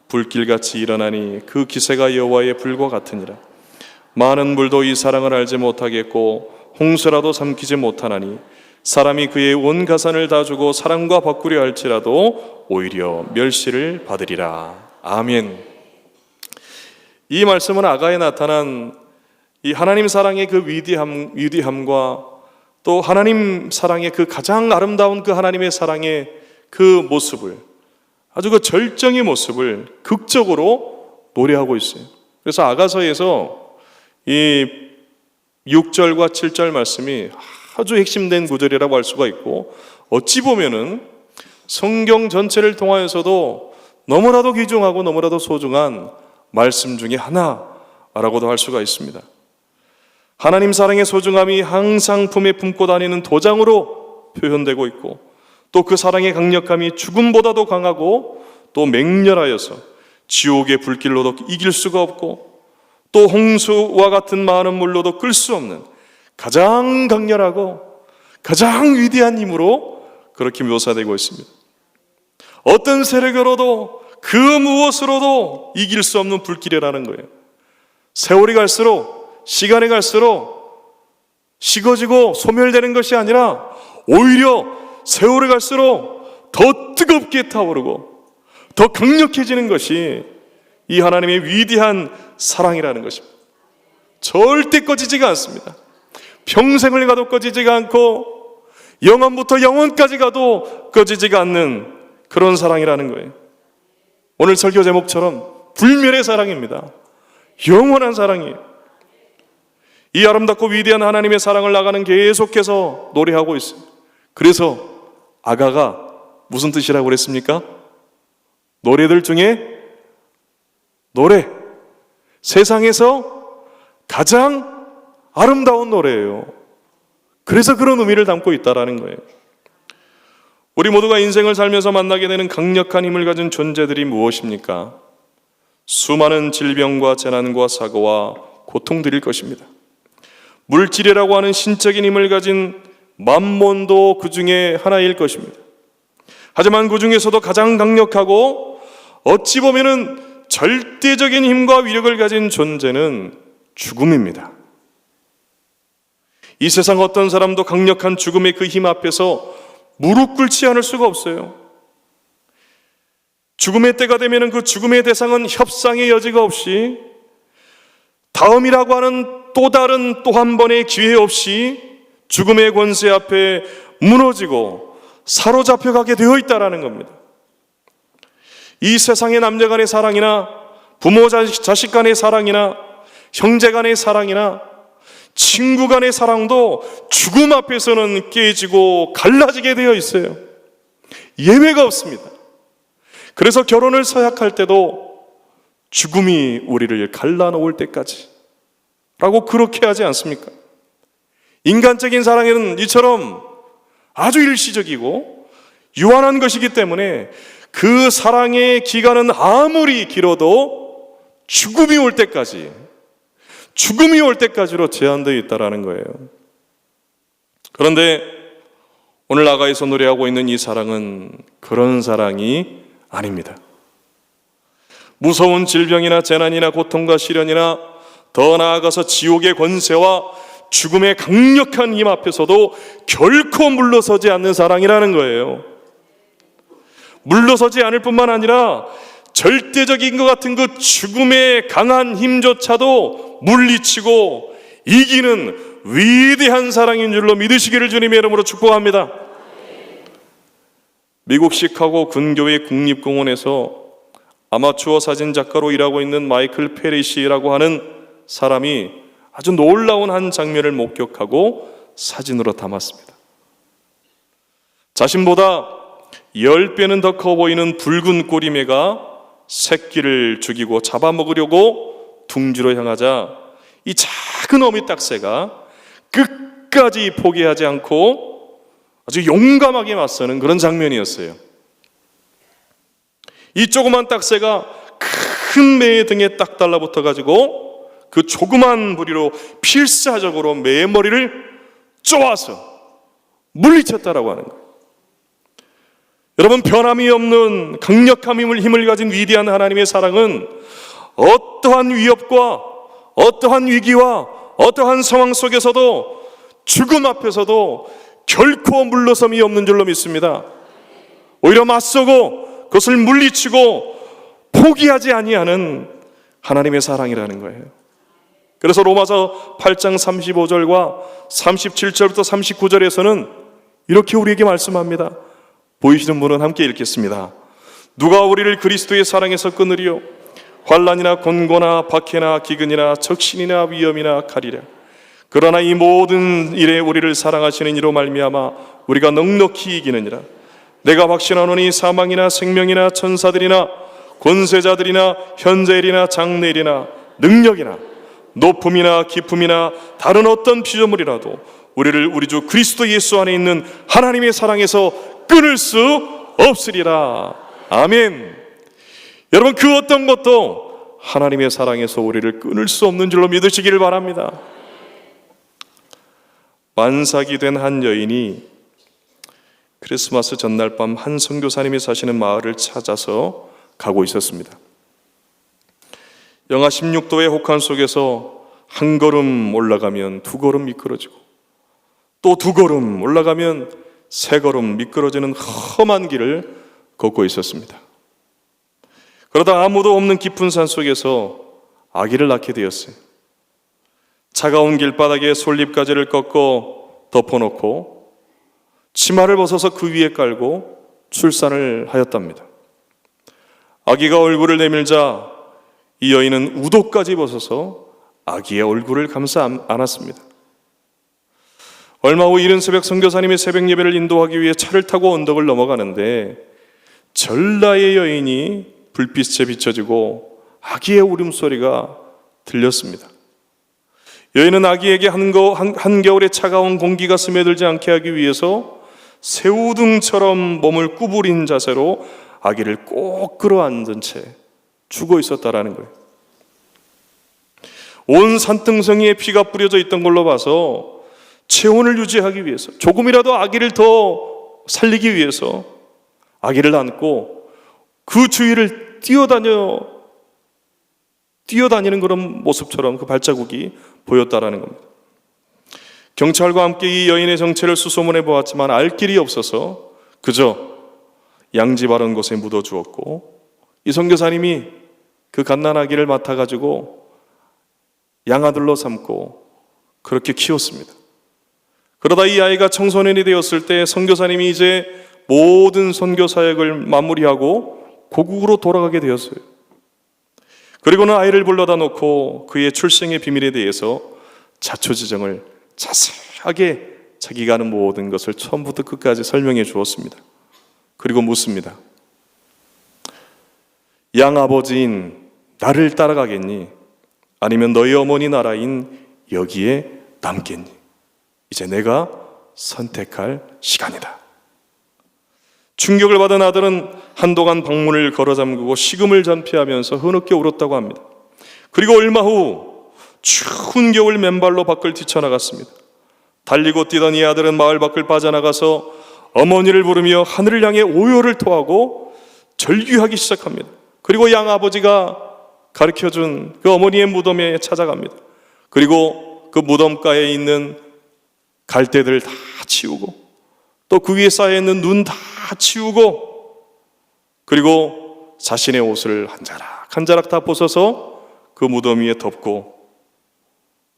불길같이 일어나니 그 기세가 여호와의 불과 같으니라. 많은 물도 이 사랑을 알지 못하겠고 홍수라도 삼키지 못하나니 사람이 그의 온 가산을 다 주고 사랑과 바꾸려 할지라도 오히려 멸시를 받으리라. 아멘. 이 말씀은 아가에 나타난 이 하나님 사랑의 그 위대함과 또 하나님 사랑의 그 가장 아름다운 그 하나님의 사랑의 그 모습을, 아주 그 절정의 모습을 극적으로 노래하고 있어요. 그래서 아가서에서 이 6절과 7절 말씀이 아주 핵심된 구절이라고 할 수가 있고, 어찌 보면은 성경 전체를 통하여서도 너무나도 귀중하고 너무나도 소중한 말씀 중에 하나라고도 할 수가 있습니다. 하나님 사랑의 소중함이 항상 품에 품고 다니는 도장으로 표현되고 있고, 또 그 사랑의 강력함이 죽음보다도 강하고 또 맹렬하여서 지옥의 불길로도 이길 수가 없고 또 홍수와 같은 많은 물로도 끌 수 없는 가장 강렬하고 가장 위대한 힘으로 그렇게 묘사되고 있습니다. 어떤 세력으로도 그 무엇으로도 이길 수 없는 불길이라는 거예요. 세월이 갈수록, 시간이 갈수록 식어지고 소멸되는 것이 아니라 오히려 세월이 갈수록 더 뜨겁게 타오르고 더 강력해지는 것이 이 하나님의 위대한 사랑이라는 것입니다. 절대 꺼지지가 않습니다. 평생을 가도 꺼지지가 않고 영원부터 영원까지 가도 꺼지지가 않는 그런 사랑이라는 거예요. 오늘 설교 제목처럼 불멸의 사랑입니다. 영원한 사랑이에요. 이 아름답고 위대한 하나님의 사랑을 나가는 계속해서 노래하고 있어요. 그래서 아가가 무슨 뜻이라고 그랬습니까? 노래들 중에 노래, 세상에서 가장 아름다운 노래예요. 그래서 그런 의미를 담고 있다라는 거예요. 우리 모두가 인생을 살면서 만나게 되는 강력한 힘을 가진 존재들이 무엇입니까? 수많은 질병과 재난과 사고와 고통들일 것입니다. 물질이라고 하는 신적인 힘을 가진 만몬도 그 중에 하나일 것입니다. 하지만 그 중에서도 가장 강력하고 어찌 보면은 절대적인 힘과 위력을 가진 존재는 죽음입니다. 이 세상 어떤 사람도 강력한 죽음의 그 힘 앞에서 무릎 꿇지 않을 수가 없어요. 죽음의 때가 되면 그 죽음의 대상은 협상의 여지가 없이, 다음이라고 하는 또 다른 또 한 번의 기회 없이 죽음의 권세 앞에 무너지고 사로잡혀가게 되어 있다는 겁니다. 이 세상의 남녀 간의 사랑이나 부모 자식 간의 사랑이나 형제 간의 사랑이나 친구 간의 사랑도 죽음 앞에서는 깨지고 갈라지게 되어 있어요. 예외가 없습니다. 그래서 결혼을 서약할 때도 죽음이 우리를 갈라놓을 때까지 라고 그렇게 하지 않습니까? 인간적인 사랑에는 이처럼 아주 일시적이고 유한한 것이기 때문에 그 사랑의 기간은 아무리 길어도 죽음이 올 때까지로 제한되어 있다는 거예요. 그런데 오늘 아가에서 노래하고 있는 이 사랑은 그런 사랑이 아닙니다. 무서운 질병이나 재난이나 고통과 시련이나 더 나아가서 지옥의 권세와 죽음의 강력한 힘 앞에서도 결코 물러서지 않는 사랑이라는 거예요. 물러서지 않을 뿐만 아니라 절대적인 것 같은 그 죽음의 강한 힘조차도 물리치고 이기는 위대한 사랑인 줄로 믿으시기를 주님의 이름으로 축복합니다. 미국 시카고 근교의 국립공원에서 아마추어 사진작가로 일하고 있는 마이클 페리시라고 하는 사람이 아주 놀라운 한 장면을 목격하고 사진으로 담았습니다. 자신보다 10배는 더 커 보이는 붉은 꼬리매가 새끼를 죽이고 잡아먹으려고 둥지로 향하자 이 작은 어미딱새가 끝까지 포기하지 않고 아주 용감하게 맞서는 그런 장면이었어요. 이 조그만 딱새가 큰 매의 등에 딱 달라붙어 가지고 그 조그만 부리로 필사적으로 매의 머리를 쪼아서 물리쳤다라고 하는 거예요. 여러분, 변함이 없는 강력한 힘을 가진 위대한 하나님의 사랑은 어떠한 위협과 어떠한 위기와 어떠한 상황 속에서도 죽음 앞에서도 결코 물러섬이 없는 줄로 믿습니다. 오히려 맞서고 그것을 물리치고 포기하지 아니하는 하나님의 사랑이라는 거예요. 그래서 로마서 8장 35절과 37절부터 39절에서는 이렇게 우리에게 말씀합니다. 보이시는 분은 함께 읽겠습니다. 누가 우리를 그리스도의 사랑에서 끊으리요? 환난이나 곤고나 박해나 기근이나 적신이나 위험이나 칼이랴. 그러나 이 모든 일에 우리를 사랑하시는 이로 말미암아 우리가 넉넉히 이기느니라. 내가 확신하노니 사망이나 생명이나 천사들이나 권세자들이나 현재일이나 장래일이나 능력이나 높음이나 깊음이나 다른 어떤 피조물이라도 우리를 우리 주 그리스도 예수 안에 있는 하나님의 사랑에서 끊을 수 없으리라. 아멘. 여러분, 그 어떤 것도 하나님의 사랑에서 우리를 끊을 수 없는 줄로 믿으시기를 바랍니다. 만삭이 된 한 여인이 크리스마스 전날 밤 한 선교사님이 사시는 마을을 찾아서 가고 있었습니다. 영하 16도의 혹한 속에서 한 걸음 올라가면 두 걸음 미끄러지고 또 두 걸음 올라가면 세 걸음 미끄러지는 험한 길을 걷고 있었습니다. 그러다 아무도 없는 깊은 산 속에서 아기를 낳게 되었어요. 차가운 길바닥에 솔잎가지를 꺾어 덮어놓고 치마를 벗어서 그 위에 깔고 출산을 하였답니다. 아기가 얼굴을 내밀자 이 여인은 우도까지 벗어서 아기의 얼굴을 감싸 안았습니다. 얼마 후 이른 새벽 선교사님이 새벽 예배를 인도하기 위해 차를 타고 언덕을 넘어가는데 전라의 여인이 불빛에 비춰지고 아기의 울음소리가 들렸습니다. 여인은 아기에게 한겨울의 차가운 공기가 스며들지 않게 하기 위해서 새우등처럼 몸을 구부린 자세로 아기를 꼭 끌어안은 채 죽어 있었다라는 거예요. 온 산등성이에 피가 뿌려져 있던 걸로 봐서 체온을 유지하기 위해서, 조금이라도 아기를 더 살리기 위해서 아기를 안고 그 주위를 뛰어다니는 그런 모습처럼 그 발자국이 보였다라는 겁니다. 경찰과 함께 이 여인의 정체를 수소문해 보았지만 알 길이 없어서 그저 양지 바른 곳에 묻어 주었고, 이 선교사님이 그 갓난아기를 맡아가지고 양아들로 삼고 그렇게 키웠습니다. 그러다 이 아이가 청소년이 되었을 때 선교사님이 이제 모든 선교 사역을 마무리하고 고국으로 돌아가게 되었어요. 그리고는 아이를 불러다 놓고 그의 출생의 비밀에 대해서 자초지정을 자세하게 자기가 아는 모든 것을 처음부터 끝까지 설명해 주었습니다. 그리고 묻습니다. 양아버지인 나를 따라가겠니? 아니면 너희 어머니 나라인 여기에 남겠니? 이제 내가 선택할 시간이다. 충격을 받은 아들은 한동안 방문을 걸어 잠그고 식음을 전폐하면서 흐느껴 울었다고 합니다. 그리고 얼마 후 추운 겨울 맨발로 밖을 뛰쳐나갔습니다. 달리고 뛰던 이 아들은 마을 밖을 빠져나가서 어머니를 부르며 하늘을 향해 오열을 토하고 절규하기 시작합니다. 그리고 양아버지가 가르쳐준 그 어머니의 무덤에 찾아갑니다. 그리고 그 무덤가에 있는 갈대들 다 치우고 또 그 위에 쌓여있는 눈 다 치우고 그리고 자신의 옷을 한 자락 한 자락 다 벗어서 그 무덤 위에 덮고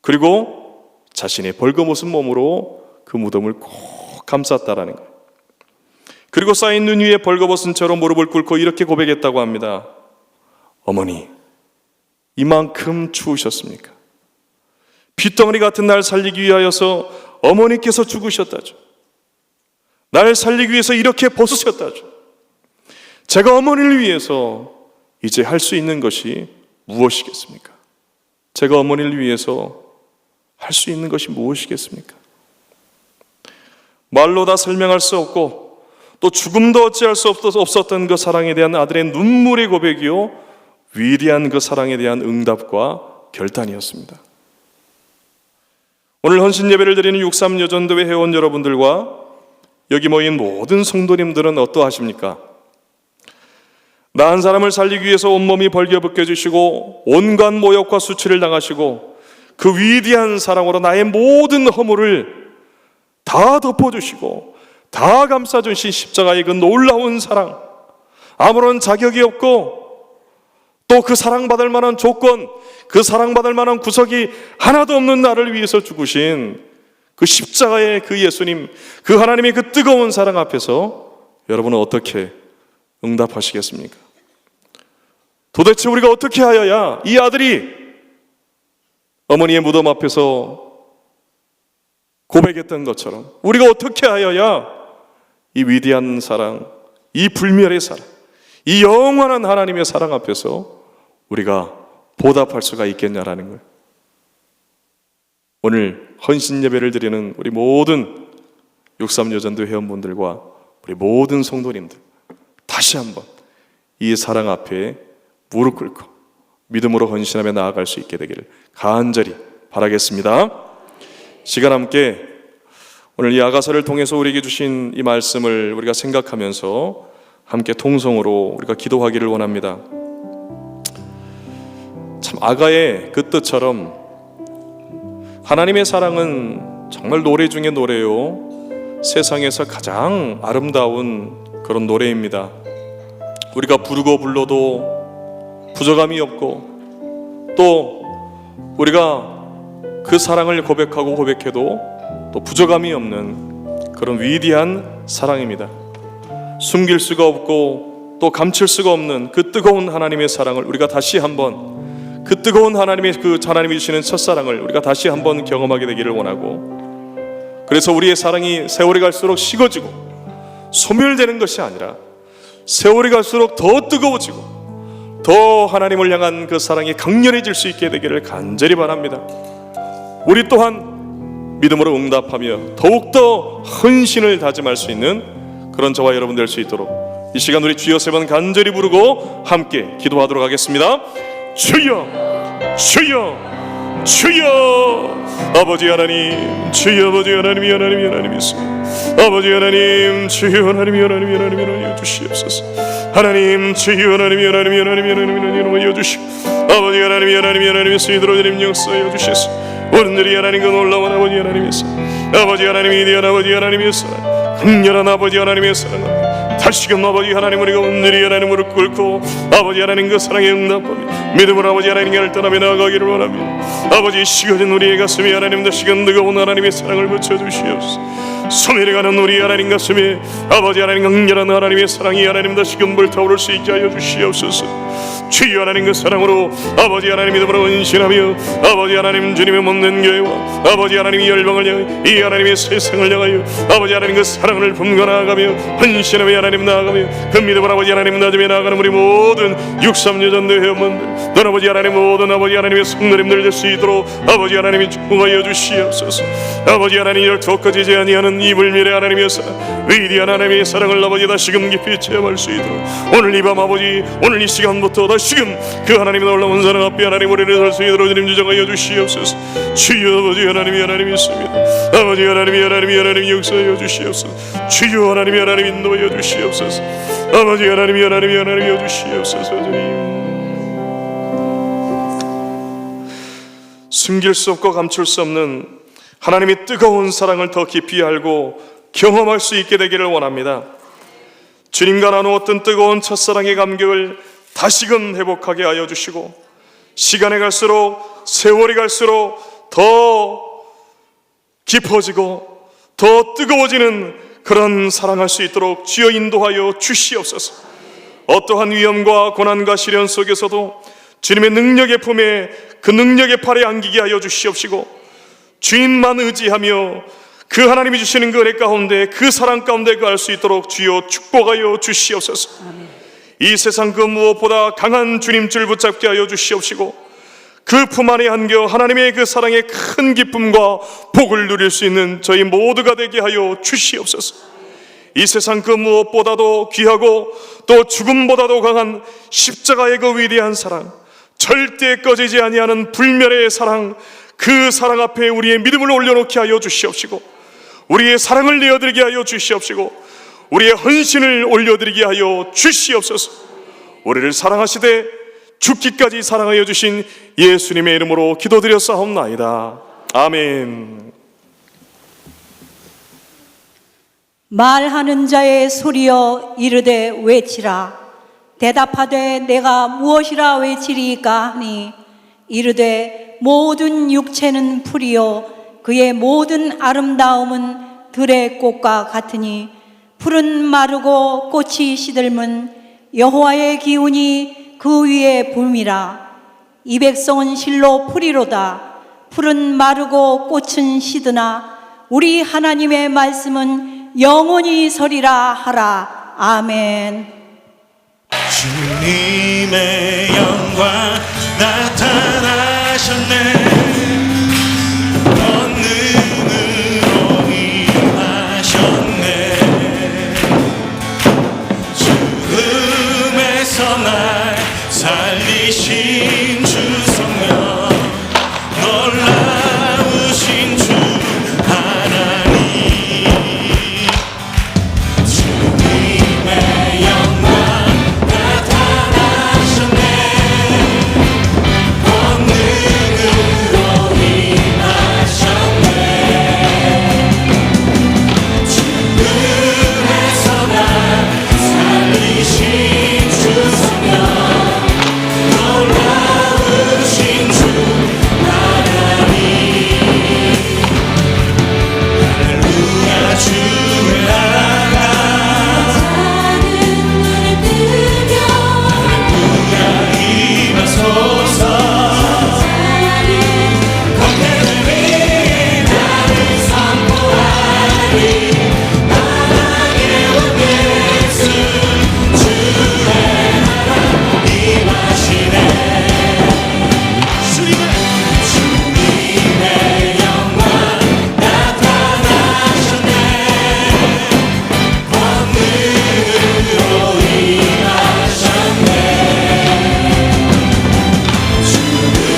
그리고 자신의 벌거벗은 몸으로 그 무덤을 꼭 감쌌다라는 거예요. 그리고 쌓인 눈 위에 벌거벗은 채로 무릎을 꿇고 이렇게 고백했다고 합니다. 어머니, 이만큼 추우셨습니까? 핏덩어리 같은 날 살리기 위하여서 어머니께서 죽으셨다죠. 날 살리기 위해서 이렇게 벗으셨다죠. 제가 어머니를 위해서 이제 할 수 있는 것이 무엇이겠습니까? 제가 어머니를 위해서 할 수 있는 것이 무엇이겠습니까? 말로 다 설명할 수 없고 또 죽음도 어찌할 수 없었던 그 사랑에 대한 아들의 눈물의 고백이요, 위대한 그 사랑에 대한 응답과 결단이었습니다. 오늘 헌신 예배를 드리는 63여전도회 회원 여러분들과 여기 모인 모든 성도님들은 어떠하십니까? 나 한 사람을 살리기 위해서 온몸이 벌겨벗겨 주시고 온갖 모욕과 수치를 당하시고 그 위대한 사랑으로 나의 모든 허물을 다 덮어주시고 다 감싸주신 십자가의 그 놀라운 사랑, 아무런 자격이 없고 또 그 사랑받을 만한 조건, 그 사랑받을 만한 구석이 하나도 없는 나를 위해서 죽으신 그 십자가의 그 예수님, 그 하나님의 그 뜨거운 사랑 앞에서 여러분은 어떻게 응답하시겠습니까? 도대체 우리가 어떻게 하여야 이 아들이 어머니의 무덤 앞에서 고백했던 것처럼 우리가 어떻게 하여야 이 위대한 사랑, 이 불멸의 사랑, 이 영원한 하나님의 사랑 앞에서 우리가 보답할 수가 있겠냐라는 걸, 오늘 헌신 예배를 드리는 우리 모든 63여전도 회원분들과 우리 모든 성도님들 다시 한번 이 사랑 앞에 무릎 꿇고 믿음으로 헌신하며 나아갈 수 있게 되기를 간절히 바라겠습니다. 시간 함께 오늘 이 아가서를 통해서 우리에게 주신 이 말씀을 우리가 생각하면서 함께 통성으로 우리가 기도하기를 원합니다. 참 아가의 그 뜻처럼 하나님의 사랑은 정말 노래 중에 노래요, 세상에서 가장 아름다운 그런 노래입니다. 우리가 부르고 불러도 부족함이 없고 또 우리가 그 사랑을 고백하고 고백해도 또 부족함이 없는 그런 위대한 사랑입니다. 숨길 수가 없고 또 감출 수가 없는 그 뜨거운 하나님의 사랑을 우리가 다시 한번, 그 뜨거운 하나님이 주시는 첫사랑을 우리가 다시 한번 경험하게 되기를 원하고, 그래서 우리의 사랑이 세월이 갈수록 식어지고 소멸되는 것이 아니라 세월이 갈수록 더 뜨거워지고 더 하나님을 향한 그 사랑이 강렬해질 수 있게 되기를 간절히 바랍니다. 우리 또한 믿음으로 응답하며 더욱더 헌신을 다짐할 수 있는 그런 저와 여러분 될 수 있도록 이 시간 우리 주여 세 번 간절히 부르고 함께 기도하도록 하겠습니다. 주여, 주여, 주여. 아버지 하나님, 주여, 아버지 하나님이 하나님이 하나님이시오. 아버지 하나님, 주여 하나님이 하나님이 하나님이 하나님이 주시옵소서. 하나님, 주여 하나님이 하나님이 하나님이 하나님이 하나님이 주시고, 아버지 하나님이 하나님이 하나님이 쓰이도록 주님 역사하여 주시옵소서. 오늘들이 하나님 그 놀라운 아버지 하나님이시오. 아버지 하나님이 위대한 아버지 하나님의 사랑, 강렬한 아버지 하나님의 사랑, 다시금 아버지 하나님 우리가 오늘이 하나님 무릎 꿇고 아버지 하나님 그 사랑에 응답하며 믿음으로 아버지 하나님을 떠나며 나아가기를 원합니다. 아버지 식어진 우리의 가슴에 하나님 다시금 뜨거운 하나님의 사랑을 붙여주시옵소서. 소멸해가는 우리 하나님 가슴에 아버지 하나님 강렬한 하나님의 사랑이 하나님 다시금 불타오를 수 있게 하여 주시옵소서. 주여 하나님 그 사랑으로 아버지 하나님 믿음으로 헌신하며 아버지 하나님 주님의 못된 교회와 아버지 하나님의 열방을 향하여 이 하나님의 세상을 향하여 아버지 하나님 그 사랑을 품고 나아가며 헌신하며 하나님 나아가며 그 믿음을 아버지 하나님 나중에 나아가는 우리 모든 63여전도 회원분들 또 아버지 하나님 모든 아버지 하나님의 성도님들 될 수 있도록 아버지 하나님이 축복하여 주시옵소서. 아버지 하나님 열토까지 아니하는 이 불멸의 하나님의 사랑, 위대한 하나님의 사랑을 아버지 다시금 깊이 체험할 수 있도록 오늘 이 밤 아버지 오늘 이 시간부터 다시금 그 하나님의 놀라운 사랑 앞에 하나님 우리를 설 수 있도록 주님 주장하여 주시옵소서. 주여 아버지 하나님이 하나님이 있습니다. 아버지 하나님이 하나님이 하나님이 역사하여 주시옵소서. 주여 하나님이 하나님이 인도하여 주시옵소서. 아버지 하나님이 하나님이 하나님이 주시옵소서. 주님 숨길 수 없고 감출 수 없는 하나님의 뜨거운 사랑을 더 깊이 알고 경험할 수 있게 되기를 원합니다. 주님과 나누었던 뜨거운 첫사랑의 감격을 다시금 회복하게 하여 주시고 시간이 갈수록 세월이 갈수록 더 깊어지고 더 뜨거워지는 그런 사랑할 수 있도록 주여 인도하여 주시옵소서. 어떠한 위험과 고난과 시련 속에서도 주님의 능력의 품에 그 능력의 팔에 안기게 하여 주시옵시고 주님만 의지하며 그 하나님이 주시는 그 은혜 가운데 그 사랑 가운데 갈 수 있도록 주여 축복하여 주시옵소서. 이 세상 그 무엇보다 강한 주님 줄 붙잡게 하여 주시옵시고 그 품 안에 안겨 하나님의 그 사랑의 큰 기쁨과 복을 누릴 수 있는 저희 모두가 되게 하여 주시옵소서. 이 세상 그 무엇보다도 귀하고 또 죽음보다도 강한 십자가의 그 위대한 사랑, 절대 꺼지지 아니하는 불멸의 사랑, 그 사랑 앞에 우리의 믿음을 올려놓게 하여 주시옵시고, 우리의 사랑을 내어드리게 하여 주시옵시고, 우리의 헌신을 올려드리게 하여 주시옵소서. 우리를 사랑하시되 죽기까지 사랑하여 주신 예수님의 이름으로 기도드렸사옵나이다. 아멘. 말하는 자의 소리여 이르되 외치라. 대답하되 내가 무엇이라 외치리까 하니 이르되 모든 육체는 풀이요 그의 모든 아름다움은 들의 꽃과 같으니 풀은 마르고 꽃이 시들면 여호와의 기운이 그 위에 붐이라. 이 백성은 실로 풀이로다. 풀은 마르고 꽃은 시드나 우리 하나님의 말씀은 영원히 서리라 하라. 아멘. 주님의 영광 나타나셨네. 권능으로 임하셨네. 죽음에서 날 살리신 주 성령, 놀라우신 주 하나님. 주님의 영광 나타나셨네. 권능으로 임하셨네. 죽음에서 날 살리신 주 성령, 놀라우신 주 하나님. 할렐루야. 주의 나라가 할렐루야 임하소서. 권능이 나를 선포하리. 나라의 온 예수 주의 나라 임하시네. 주님의 영광 나타나셨네. 권능으로 임하셨네.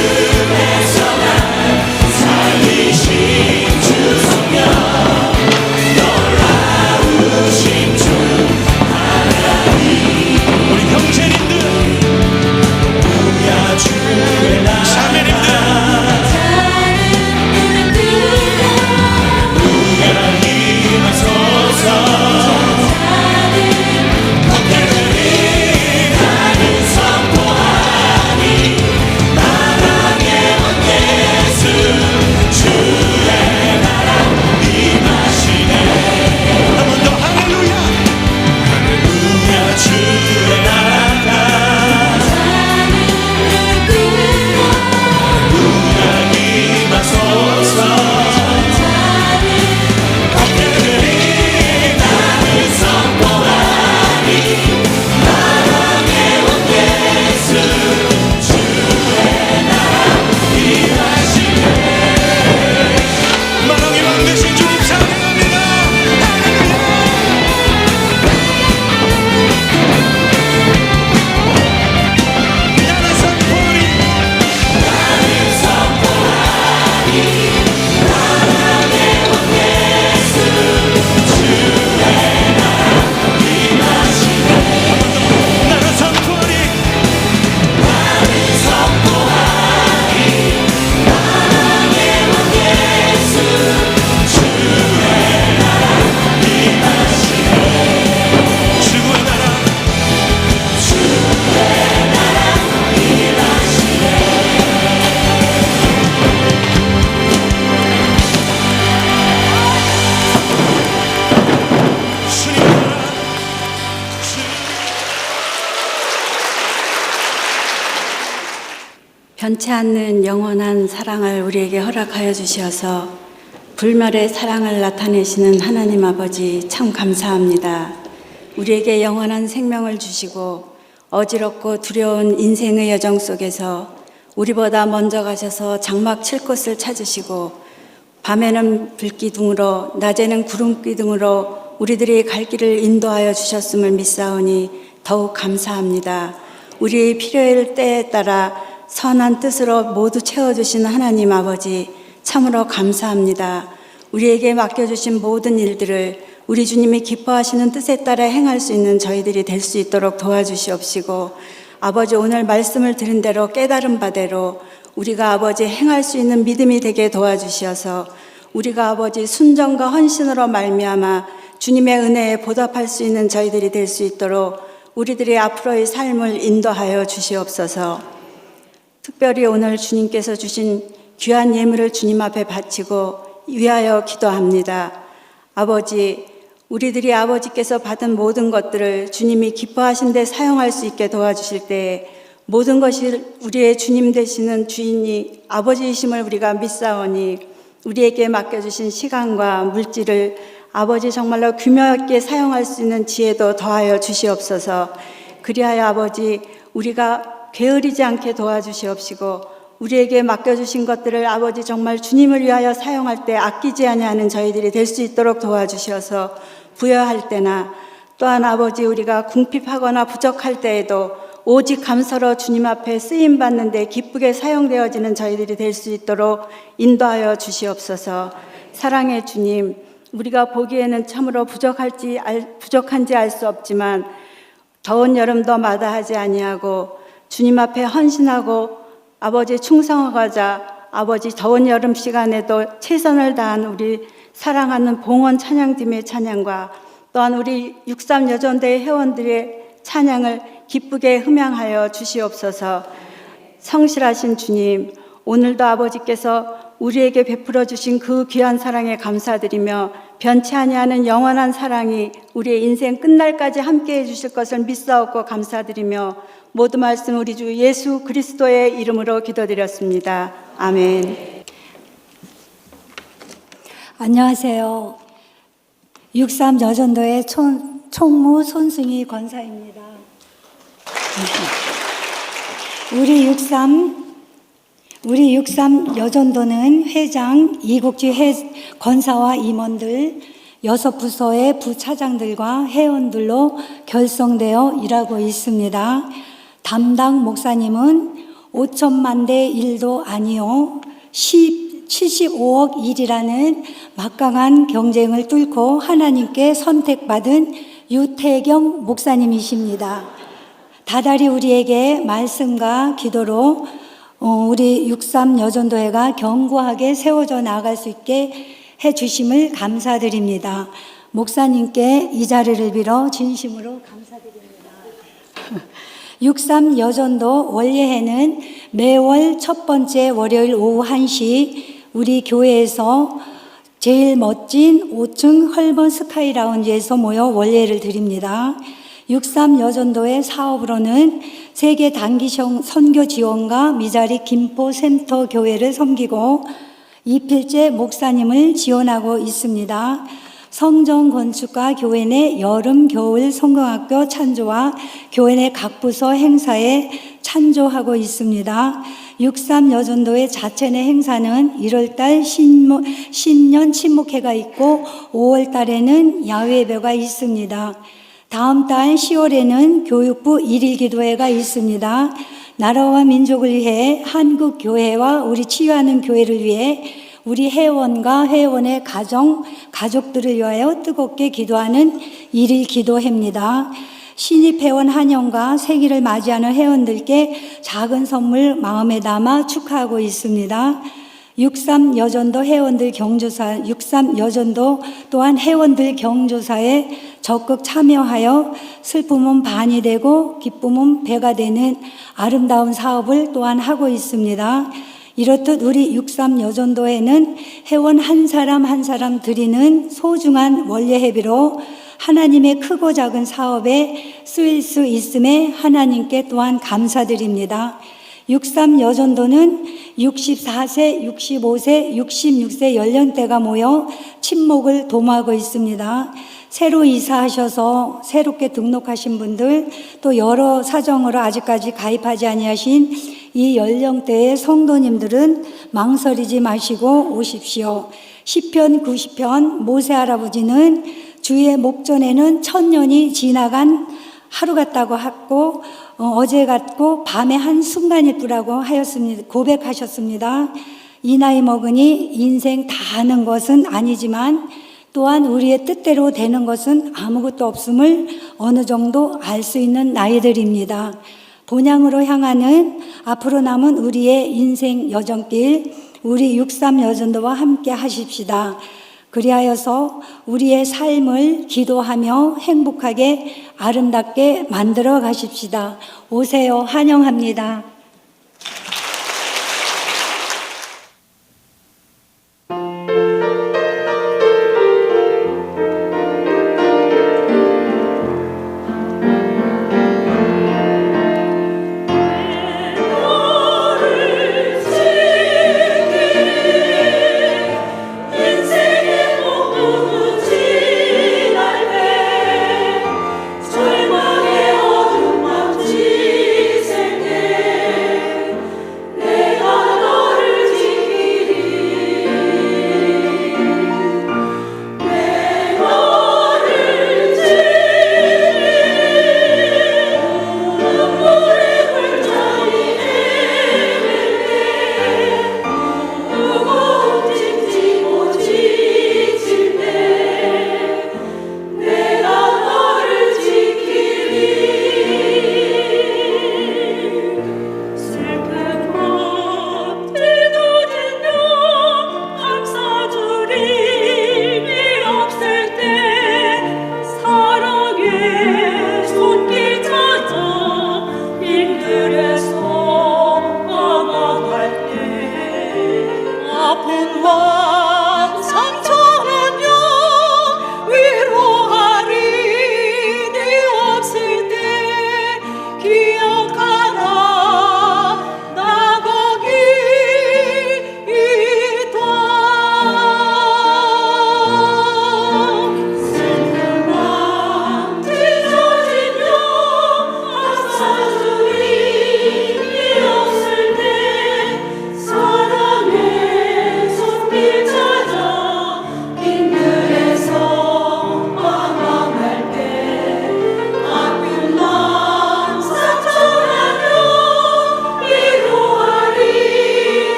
죽음에서 날 살리신 주 성령, 놀라우신 주 하나님. 우리 형제님들, 할렐루야. 주의 나라. 자매님들, 할렐루야 임하소서. 권능이 나를 선포하니. 나라의 온 예수 주의 나라 임하시네. 한 번 더 할렐루야. 할렐루야. 주의 나라가 할렐루야 임하소서. 권능이 나를 선포하니. 나라의 온 예수 주의 나라 임하시네. 만왕의 왕 되신 주님 찬양합니다. 나는 선포하리. 나는 선포하리. 나라의 온 예수 주의 나라 임하시네. 나는 선포하리. 나는 선포하리. 나라의 온 예수 주의 나라 임하시네. 주의 나라, 주의 나라 임하시네. 주님 나라, 변치 않는 영원한 사랑을 우리에게 허락하여 주셔서 불멸의 사랑을 나타내시는 하나님 아버지 참 감사합니다. 우리에게 영원한 생명을 주시고 어지럽고 두려운 인생의 여정 속에서 우리보다 먼저 가셔서 장막 칠 곳을 찾으시고 밤에는 불기둥으로 낮에는 구름기둥으로 우리들이 갈 길을 인도하여 주셨음을 믿사오니 더욱 감사합니다. 우리의 필요할 때에 따라 선한 뜻으로 모두 채워주시는 하나님 아버지 참으로 감사합니다. 우리에게 맡겨주신 모든 일들을 우리 주님이 기뻐하시는 뜻에 따라 행할 수 있는 저희들이 될 수 있도록 도와주시옵시고 아버지 오늘 말씀을 들은 대로 깨달은 바대로 우리가 아버지 행할 수 있는 믿음이 되게 도와주시어서 우리가 아버지 순정과 헌신으로 말미암아 주님의 은혜에 보답할 수 있는 저희들이 될 수 있도록 우리들의 앞으로의 삶을 인도하여 주시옵소서. 특별히 오늘 주님께서 주신 귀한 예물을 주님 앞에 바치고 위하여 기도합니다. 아버지, 우리들이 아버지께서 받은 모든 것들을 주님이 기뻐하신 데 사용할 수 있게 도와주실 때에 모든 것이 우리의 주님 되시는 주인이 아버지이심을 우리가 믿사오니 우리에게 맡겨주신 시간과 물질을 아버지 정말로 규모 있게 사용할 수 있는 지혜도 더하여 주시옵소서. 그리하여 아버지 우리가 게으르지 않게 도와주시옵시고 우리에게 맡겨주신 것들을 아버지 정말 주님을 위하여 사용할 때 아끼지 아니하는 저희들이 될 수 있도록 도와주셔서 부여할 때나 또한 아버지 우리가 궁핍하거나 부족할 때에도 오직 감사로 주님 앞에 쓰임받는 데 기쁘게 사용되어지는 저희들이 될 수 있도록 인도하여 주시옵소서. 사랑의 주님, 우리가 보기에는 참으로 부족한지 알 수 없지만 더운 여름도 마다하지 아니하고 주님 앞에 헌신하고 아버지 충성하고자 아버지 더운 여름 시간에도 최선을 다한 우리 사랑하는 봉헌 찬양팀의 찬양과 또한 우리 63 여전대 회원들의 찬양을 기쁘게 흠양하여 주시옵소서. 성실하신 주님, 오늘도 아버지께서 우리에게 베풀어 주신 그 귀한 사랑에 감사드리며 변치 아니하는 영원한 사랑이 우리의 인생 끝날까지 함께해 주실 것을 믿사옵고 감사드리며 모든 말씀 우리 주 예수 그리스도의 이름으로 기도드렸습니다. 아멘. 안녕하세요. 63 여전도의 총무 손승희 권사입니다. 우리 63 여전도는 회장, 이국지 권사와 임원들, 6부서의 부차장들과 회원들로 결성되어 일하고 있습니다. 담당 목사님은 5천만 대 1도 아니요 75억 1이라는 막강한 경쟁을 뚫고 하나님께 선택받은 유태경 목사님이십니다. 다달이 우리에게 말씀과 기도로 우리 63 여전도회가 견고하게 세워져 나아갈 수 있게 해주심을 감사드립니다. 목사님께 이 자리를 빌어 진심으로 감사드립니다. 63 여전도 원예회는 매월 첫 번째 월요일 오후 1시 우리 교회에서 제일 멋진 5층 헐번 스카이라운지에서 모여 원예를 드립니다. 63 여전도의 사업으로는 세계 단기 선교 지원과 미자리 김포 센터 교회를 섬기고 이필재 목사님을 지원하고 있습니다. 성전 건축과 교회 내 여름 겨울 성경학교 찬조와 교회 내 각 부서 행사에 찬조하고 있습니다. 63 여전도의 자체 내 행사는 1월달 신년 친목회가 있고 5월달에는 야외배가 있습니다. 다음 달 10월에는 교육부 일일 기도회가 있습니다. 나라와 민족을 위해 한국 교회와 우리 치유하는 교회를 위해 우리 회원과 회원의 가족들을 위하여 뜨겁게 기도하는 일일 기도회입니다. 신입 회원 한영과 새기를 맞이하는 회원들께 작은 선물 마음에 담아 축하하고 있습니다. 63 여전도 회원들 경조사, 63 여전도 또한 회원들 경조사에 적극 참여하여 슬픔은 반이 되고 기쁨은 배가 되는 아름다운 사업을 또한 하고 있습니다. 이렇듯 우리 63 여전도회는 회원 한 사람 한 사람 드리는 소중한 원예회비로 하나님의 크고 작은 사업에 쓰일 수 있음에 하나님께 또한 감사드립니다. 63 여전도는 64세, 65세, 66세 연령대가 모여 친목을 도모하고 있습니다. 새로 이사하셔서 새롭게 등록하신 분들, 또 여러 사정으로 아직까지 가입하지 아니하신 이 연령대의 성도님들은 망설이지 마시고 오십시오. 시편 90편 모세 할아버지는 주의 목전에는 1000년이 지나간 하루 같다고 하고 어제 같고 밤의 한 순간일 뿐이라고 하였습니다. 고백하셨습니다. 이 나이 먹으니 인생 다 아는 것은 아니지만 또한 우리의 뜻대로 되는 것은 아무것도 없음을 어느 정도 알 수 있는 나이들입니다. 본향으로 향하는 앞으로 남은 우리의 인생 여정길, 우리 63 여전도와 함께 하십시다. 그리하여서 우리의 삶을 기도하며 행복하게 아름답게 만들어 가십시다. 오세요. 환영합니다.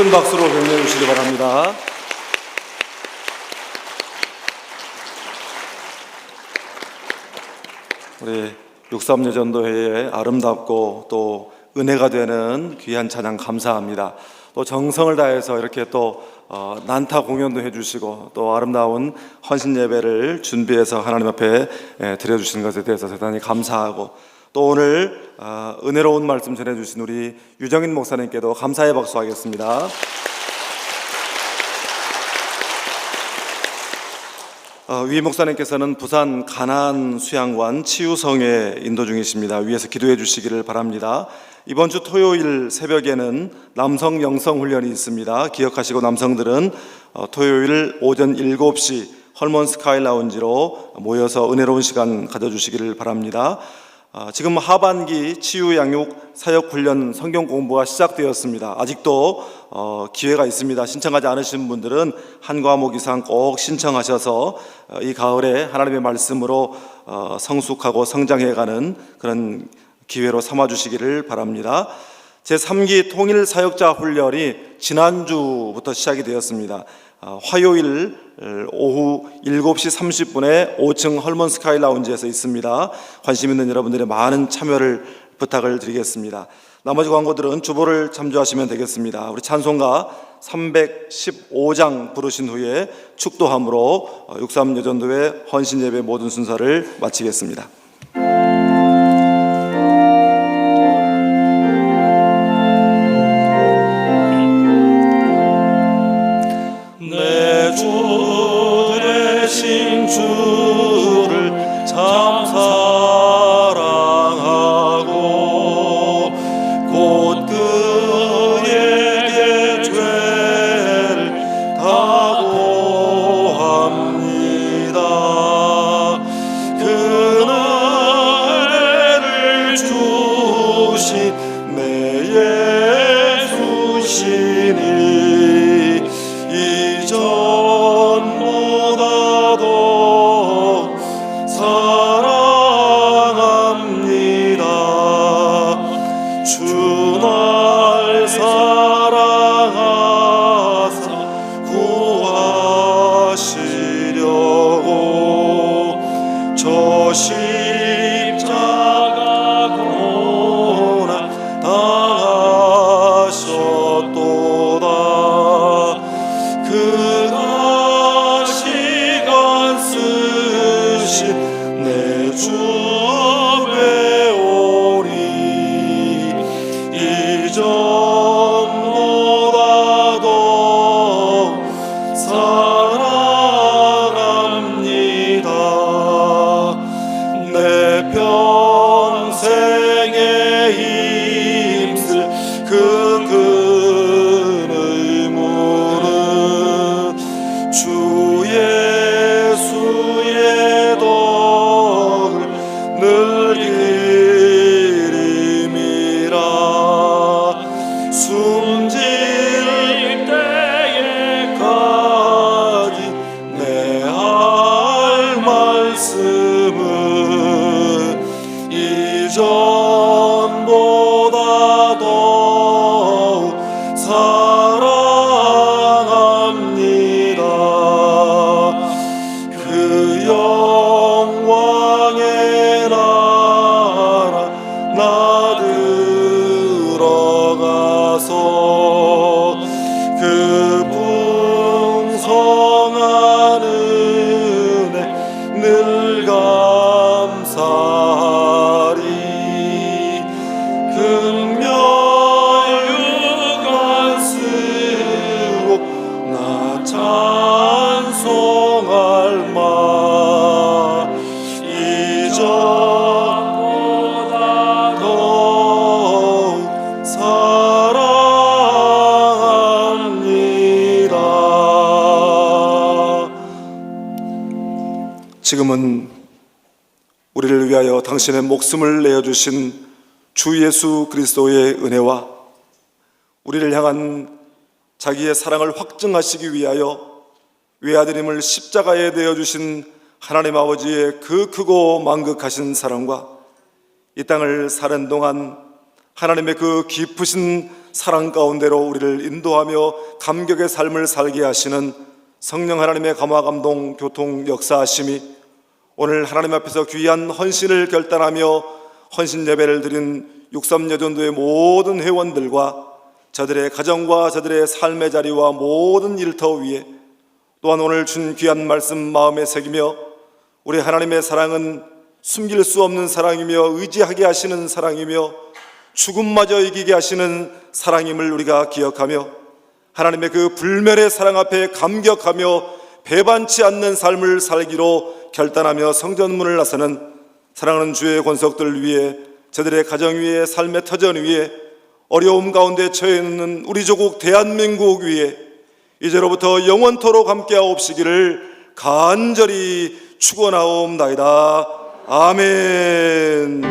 큰 박수로 격려해 주시기 바랍니다. 우리 63여전도회의 아름답고 또 은혜가 되는 귀한 찬양 감사합니다. 또 정성을 다해서 이렇게 또 난타 공연도 해주시고 또 아름다운 헌신 예배를 준비해서 하나님 앞에 드려주시는 것에 대해서 대단히 감사하고, 또 오늘 은혜로운 말씀 전해주신 우리 유정인 목사님께도 감사의 박수하겠습니다. 위 목사님께서는 부산 가나안 수양관 치유성에 인도 중이십니다. 위에서 기도해 주시기를 바랍니다. 이번 주 토요일 새벽에는 남성 영성 훈련이 있습니다. 기억하시고 남성들은 토요일 오전 7시 헐몬 스카이 라운지로 모여서 은혜로운 시간 가져주시기를 바랍니다. 지금 하반기 치유 양육 사역 훈련 성경 공부가 시작되었습니다. 아직도 기회가 있습니다. 신청하지 않으신 분들은 한 과목 이상 꼭 신청하셔서 이 가을에 하나님의 말씀으로 성숙하고 성장해가는 그런 기회로 삼아주시기를 바랍니다. 제3기 통일 사역자 훈련이 지난주부터 시작이 되었습니다. 화요일 오후 7시 30분에 5층 헐몬 스카이 라운지에서 있습니다. 관심 있는 여러분들의 많은 참여를 부탁을 드리겠습니다. 나머지 광고들은 주보를 참조하시면 되겠습니다. 우리 찬송가 315장 부르신 후에 축도함으로 63여전도회 헌신예배 모든 순서를 마치겠습니다. 내 주 되신 주를 참 사랑하고 곧 그에게 죄를 다고 합니다. 그 은혜를 주신 내 예수시니 이전보다도 사랑합니다. 주 날 사랑하사 구하시려고 저 십자가 고난 당하셨도다. 그가 시간 쓰신 내 주 배우리 이전보다도 사랑합니다. 내 평생에 힘쓸 그 의무는 주 예수의 덕을 늘 기림이라. 숨질 때에까지 내 할 말씀은 이전보다도 사랑합니다. 그 영광의 나라 나 들어가서 그 풍성한 은혜 늘 감사하리. 금멸유관 쓰고 나 찬송할 마. 이전보다도 사랑합니다. 지금은 우리를 위하여 당신의 목숨을 내어주신 주 예수 그리스도의 은혜와 우리를 향한 자기의 사랑을 확증하시기 위하여 외아들임을 십자가에 내어주신 하나님 아버지의 그 크고 만극하신 사랑과 이 땅을 사는 동안 하나님의 그 깊으신 사랑 가운데로 우리를 인도하며 감격의 삶을 살게 하시는 성령 하나님의 감화 감동 교통 역사하심이 오늘 하나님 앞에서 귀한 헌신을 결단하며 헌신 예배를 드린 63여전도의 모든 회원들과 저들의 가정과 저들의 삶의 자리와 모든 일터 위에 또한 오늘 준 귀한 말씀 마음에 새기며 우리 하나님의 사랑은 숨길 수 없는 사랑이며 의지하게 하시는 사랑이며 죽음마저 이기게 하시는 사랑임을 우리가 기억하며 하나님의 그 불멸의 사랑 앞에 감격하며 배반치 않는 삶을 살기로 결단하며 성전문을 나서는 사랑하는 주의 권속들 위해, 저들의 가정 위에, 삶의 터전 위에, 어려움 가운데 처해 있는 우리 조국 대한민국 위에 이제로부터 영원토록 함께하옵시기를 간절히 축원하옵나이다. 아멘.